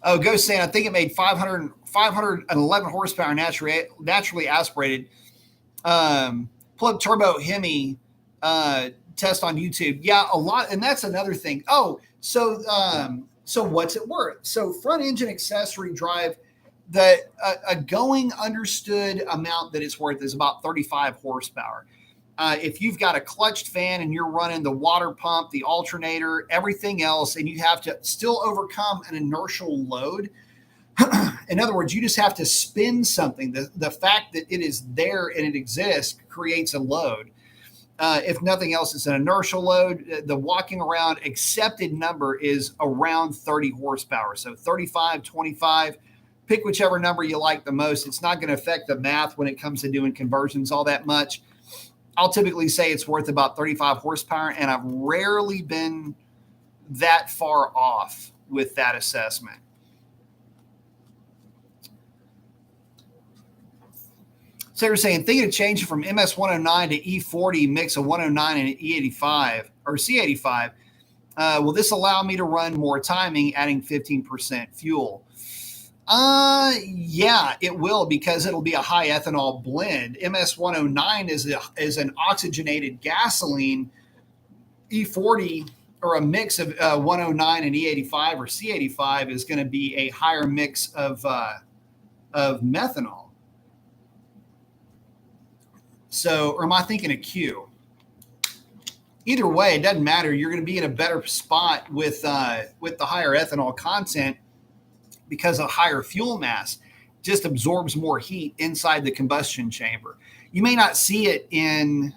Ghost saying, I think it made 511 horsepower naturally aspirated. Plug turbo Hemi test on YouTube. Yeah, a lot. And that's another thing. So what's it worth? So front engine accessory drive, a going understood amount that it's worth is about 35 horsepower. If you've got a clutched fan and you're running the water pump, the alternator, everything else, and you have to still overcome an inertial load. In other words, you just have to spin something. The fact that it is there and it exists creates a load. If nothing else, it's an inertial load. The walking around accepted number is around 30 horsepower. So 35, 25, pick whichever number you like the most. It's not going to affect the math when it comes to doing conversions all that much. I'll typically say it's worth about 35 horsepower, and I've rarely been that far off with that assessment. So you're saying, thinking of changing from MS 109 to E40 mix of 109 and E85 or C85. Will this allow me to run more timing, adding 15% fuel? Yeah, it will, because it'll be a high ethanol blend. MS-109 is an oxygenated gasoline. E40, or a mix of 109 and E85 or C85, is going to be a higher mix of methanol. So, or am I thinking of Q? Either way, it doesn't matter. You're going to be in a better spot with the higher ethanol content, because a higher fuel mass just absorbs more heat inside the combustion chamber. You may not see it in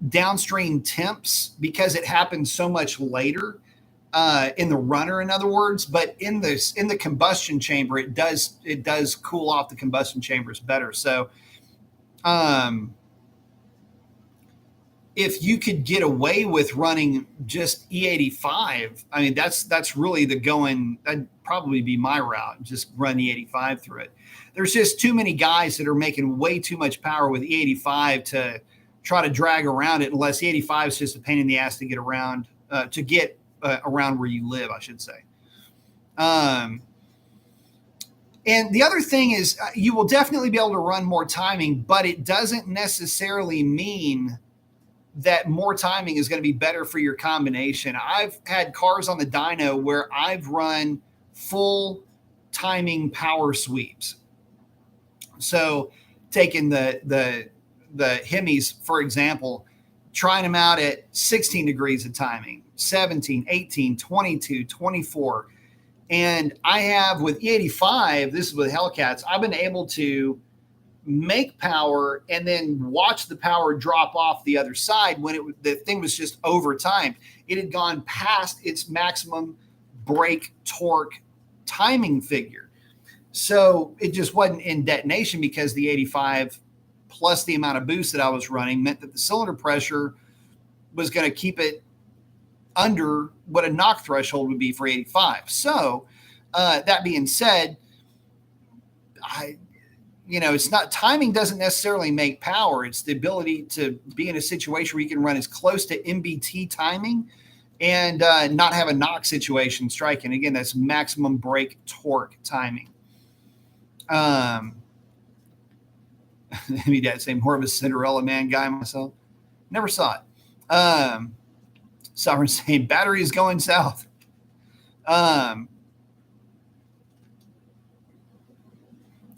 downstream temps because it happens so much later in the runner, in other words, but in the combustion chamber, it does cool off the combustion chambers better. So if you could get away with running just E85, I mean, that's really the going. That'd probably be my route. Just run E85 through it. There's just too many guys that are making way too much power with E85 to try to drag around it, unless E85 is just a pain in the ass to get around, around where you live, I should say. And the other thing is, you will definitely be able to run more timing, but it doesn't necessarily mean that more timing is going to be better for your combination. I've had cars on the dyno where I've run full timing power sweeps. So taking the Hemis, for example, trying them out at 16 degrees of timing, 17, 18, 22, 24. And I have with E85, this is with Hellcats, I've been able to make power and then watch the power drop off the other side when the thing was just over timed. It had gone past its maximum brake torque timing figure. So it just wasn't in detonation, because the 85 plus the amount of boost that I was running meant that the cylinder pressure was going to keep it under what a knock threshold would be for 85. So that being said, it's not, timing doesn't necessarily make power. It's the ability to be in a situation where you can run as close to MBT timing and not have a knock situation striking. Again, that's maximum brake torque timing. Maybe Dad say more of a Cinderella Man guy myself. Never saw it. Sovereign saying battery is going south.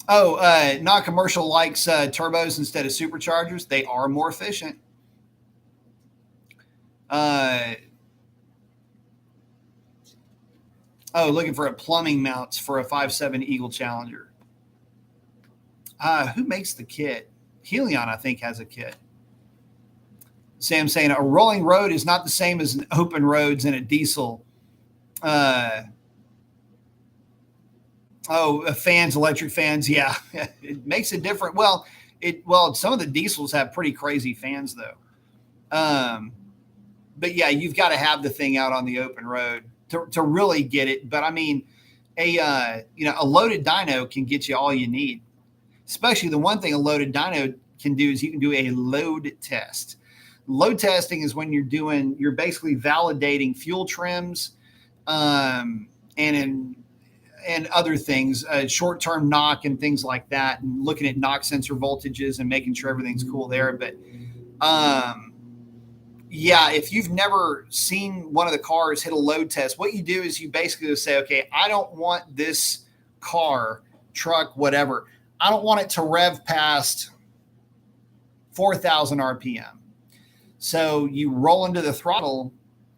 Non-commercial likes turbos instead of superchargers. They are more efficient. Looking for a plumbing mounts for a 5.7 Eagle Challenger. Who makes the kit? Helion, I think, has a kit. Sam saying a rolling road is not the same as an open roads in a diesel. Fans, electric fans. Yeah, it makes it different. Well, some of the diesels have pretty crazy fans though. But yeah, you've got to have the thing out on the open road to really get it. But I mean, a loaded dyno can get you all you need. Especially the one thing a loaded dyno can do is you can do a load test. Load testing is when you're basically validating fuel trims, and other things, short-term knock and things like that, and looking at knock sensor voltages and making sure everything's cool there. But if you've never seen one of the cars hit a load test, what you do is you basically say, okay, I don't want this car, truck, whatever, I don't want it to rev past 4,000 RPM. So you roll into the throttle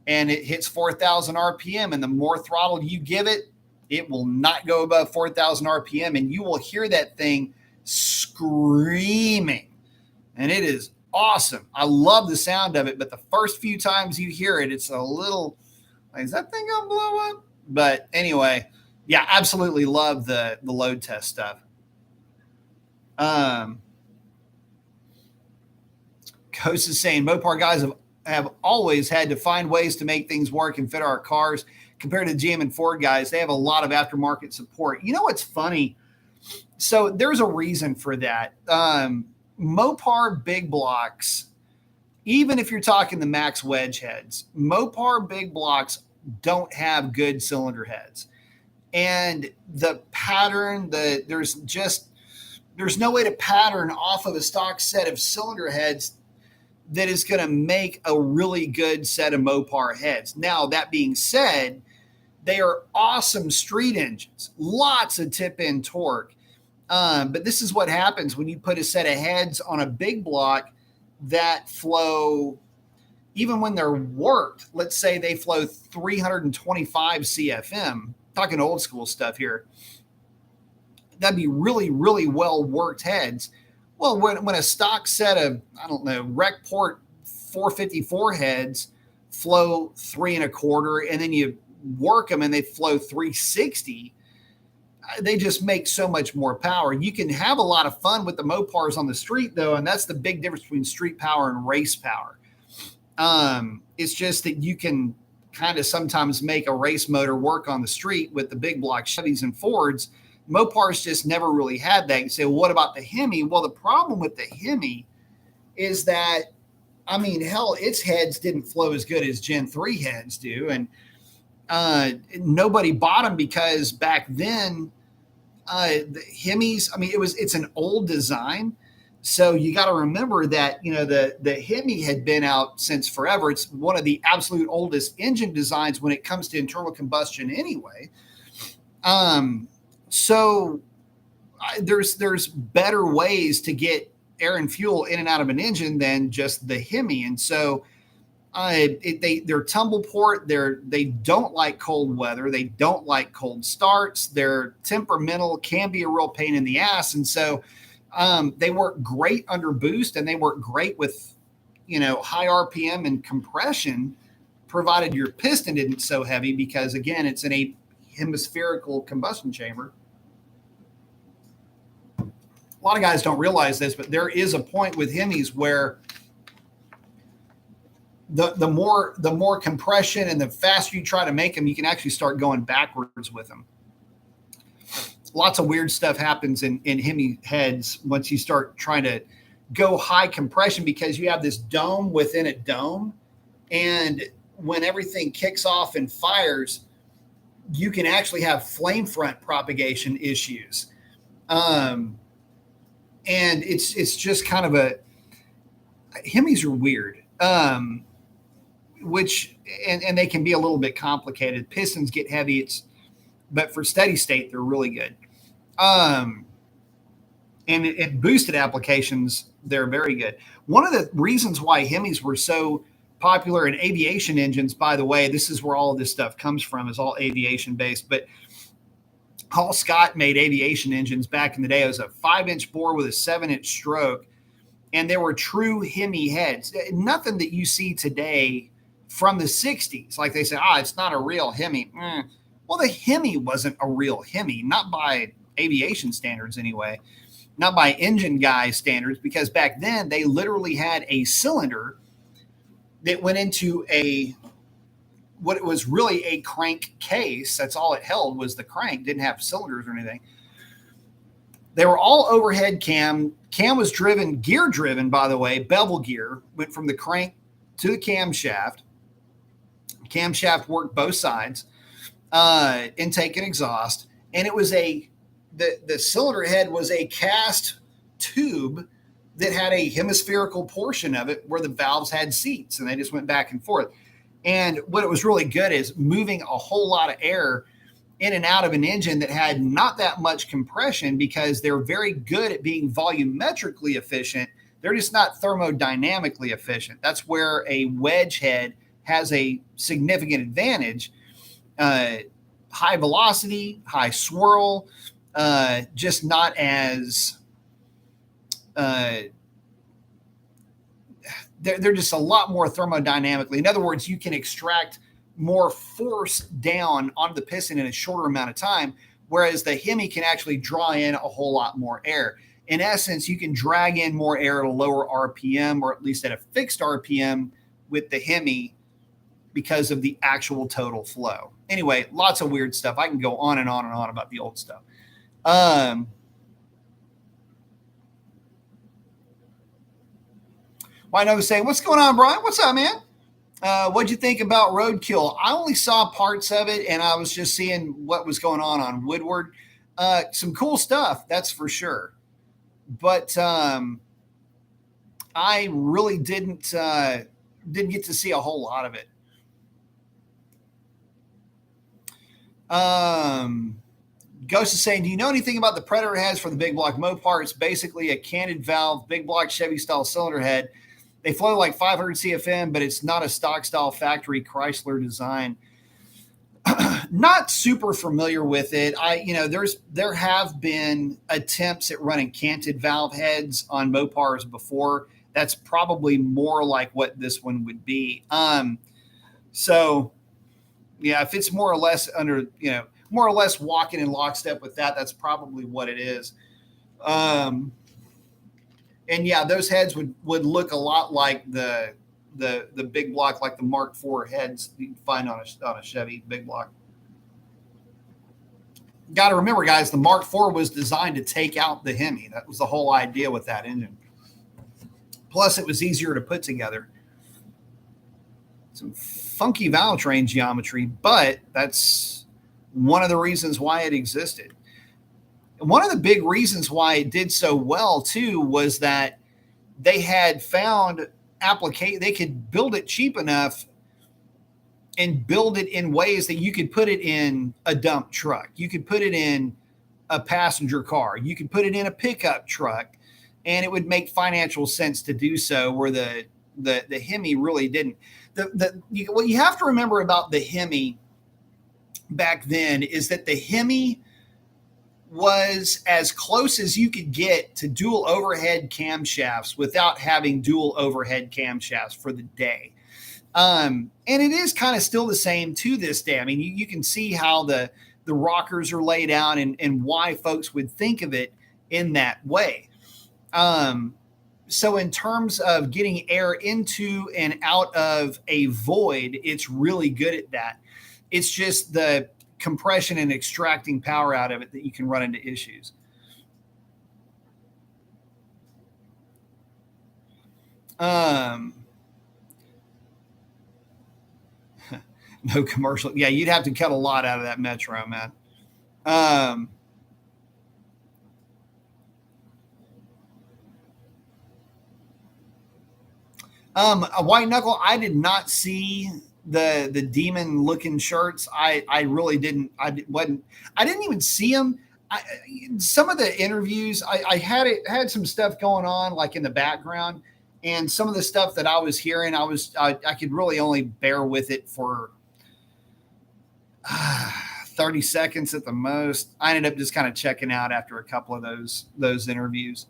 and it hits 4,000 RPM, and the more throttle you give it, it will not go above 4,000 RPM, and you will hear that thing screaming. And it is awesome. I love the sound of it, but the first few times you hear it, it's a little like, is that thing going to blow up? But anyway, yeah, absolutely love the load test stuff. Coast is saying Mopar guys have always had to find ways to make things work and fit our cars. Compared to the GM and Ford guys, they have a lot of aftermarket support. You know what's funny? So there's a reason for that. Mopar big blocks, even if you're talking the max wedge heads, Mopar big blocks don't have good cylinder heads. And the pattern, there's no way to pattern off of a stock set of cylinder heads that is going to make a really good set of Mopar heads. Now, that being said, they are awesome street engines, lots of tip-in torque. But this is what happens when you put a set of heads on a big block that flow, even when they're worked, let's say they flow 325 CFM, talking old school stuff here, that'd be really, really well worked heads. Well, when a stock set of, I don't know, Recport 454 heads flow 3 1/4, and then you work them and they flow 360, they just make so much more power. You can have a lot of fun with the Mopars on the street, though, and that's the big difference between street power and race power. It's just that you can kind of sometimes make a race motor work on the street with the big block Chevys and Fords. Mopars just never really had that. You say, well, what about the Hemi? Well, the problem with the Hemi is that, I mean, hell, its heads didn't flow as good as Gen 3 heads do. And nobody bought them because back then, the Hemis, I mean, it's an old design. So you got to remember that, you know, the Hemi had been out since forever. It's one of the absolute oldest engine designs when it comes to internal combustion anyway. So there's better ways to get air and fuel in and out of an engine than just the Hemi. And so they're tumble port. They don't like cold weather. They don't like cold starts. They're temperamental, can be a real pain in the ass. And so they work great under boost, and they work great with, you know, high RPM and compression, provided your piston isn't so heavy, because again, it's in a hemispherical combustion chamber. A lot of guys don't realize this, but there is a point with Hemis where the more compression and the faster you try to make them, you can actually start going backwards with them. Lots of weird stuff happens in Hemi heads once you start trying to go high compression, because you have this dome within a dome. And when everything kicks off and fires, you can actually have flame front propagation issues. And it's just kind of Hemis are weird, which they can be a little bit complicated. Pistons get heavy. But for steady state, they're really good. And in boosted applications, they're very good. One of the reasons why Hemis were so popular in aviation engines, by the way, this is where all of this stuff comes from, is all aviation based. But Hall Scott made aviation engines back in the day. It was a 5-inch bore with a 7-inch stroke, and they were true Hemi heads. Nothing that you see today from the 60s. Like they say, it's not a real Hemi. Well, the Hemi wasn't a real Hemi, not by aviation standards anyway, not by engine guy standards, because back then they literally had a cylinder that went into what it was really a crank case. That's all it held, was the crank. Didn't have cylinders or anything. They were all overhead cam. Cam was gear driven, by the way, bevel gear, went from the crank to the camshaft. Camshaft worked both sides. Intake and exhaust, and it was the cylinder head was a cast tube that had a hemispherical portion of it where the valves had seats, and they just went back and forth. And what it was really good is moving a whole lot of air in and out of an engine that had not that much compression, because they're very good at being volumetrically efficient. They're just not thermodynamically efficient. That's where a wedge head has a significant advantage. High velocity, high swirl, just not as they're just a lot more thermodynamically. In other words, you can extract more force down onto the piston in a shorter amount of time, whereas the Hemi can actually draw in a whole lot more air. In essence, you can drag in more air at a lower RPM, or at least at a fixed RPM with the Hemi, because of the actual total flow. Anyway, lots of weird stuff. I can go on and on and on about the old stuff. Why not saying, what's going on, Brian? What's up, man? What'd you think about Roadkill? I only saw parts of it, and I was just seeing what was going on Woodward. Some cool stuff, that's for sure. But I really didn't get to see a whole lot of it. Ghost is saying, do you know anything about the Predator heads for the big block Mopar? It's basically a canted valve, big block Chevy style cylinder head. They flow like 500 CFM, but it's not a stock style factory Chrysler design. Not super familiar with it. There have been attempts at running canted valve heads on Mopars before. That's probably more like what this one would be. So yeah, if it's more or less walking in lockstep with that, that's probably what it is. And yeah, those heads would look a lot like the big block, like the Mark IV heads you can find on a Chevy big block. Got to remember, guys, the Mark IV was designed to take out the Hemi. That was the whole idea with that engine. Plus, it was easier to put together. Some funky valve train geometry, but that's one of the reasons why it existed. One of the big reasons why it did so well, too, was that they had found they could build it cheap enough and build it in ways that you could put it in a dump truck. You could put it in a passenger car. You could put it in a pickup truck, and it would make financial sense to do so, where the Hemi really didn't. What you have to remember about the Hemi back then is that the Hemi was as close as you could get to dual overhead camshafts without having dual overhead camshafts for the day. And it is kind of still the same to this day. I mean, you can see how the rockers are laid out and why folks would think of it in that way. So in terms of getting air into and out of a void, it's really good at that. It's just the compression and extracting power out of it that you can run into issues. No commercial. Yeah, you'd have to cut a lot out of that Metro, man. A white knuckle, I did not see the demon looking shirts. I really didn't. I didn't even see them. Some of the interviews, I had some stuff going on like in the background, and some of the stuff that I was hearing, I could really only bear with it for 30 seconds at the most. I ended up just kind of checking out after a couple of those interviews.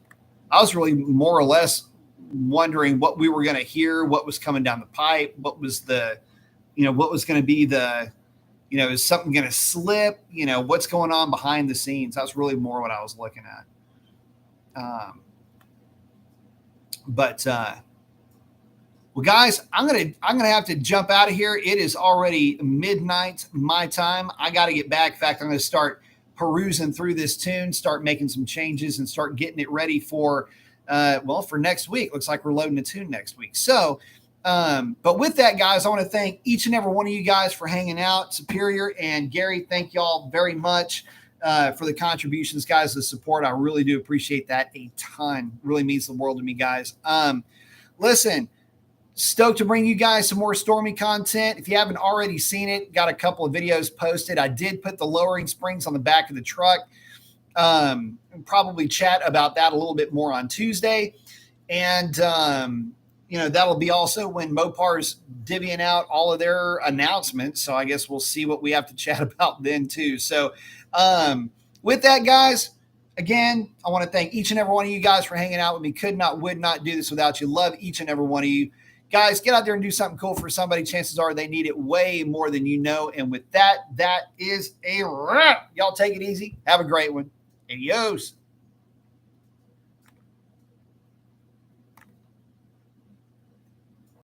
I was really more or less wondering what we were going to hear, what was coming down the pipe, what was going to be is something going to slip, what's going on behind the scenes. That's really more what I was looking at. Well, guys, I'm going to have to jump out of here. It is already midnight my time. I got to get back. In fact, I'm going to start perusing through this tune, start making some changes, and start getting it ready for next week. Looks like we're loading a tune next week. So, but with that, guys, I want to thank each and every one of you guys for hanging out. Superior and Gary, thank y'all very much for the contributions, guys, the support. I really do appreciate that a ton. Really means the world to me, guys. Listen, stoked to bring you guys some more Stormy content. If you haven't already seen it, got a couple of videos posted. I did put the lowering springs on the back of the truck. Probably chat about that a little bit more on Tuesday. And, that'll be also when Mopar's divvying out all of their announcements. So I guess we'll see what we have to chat about then too. So with that, guys, again, I want to thank each and every one of you guys for hanging out with me. Would not do this without you. Love each and every one of you. Guys, get out there and do something cool for somebody. Chances are they need it way more than you know. And with that, that is a wrap. Y'all take it easy. Have a great one. Adios.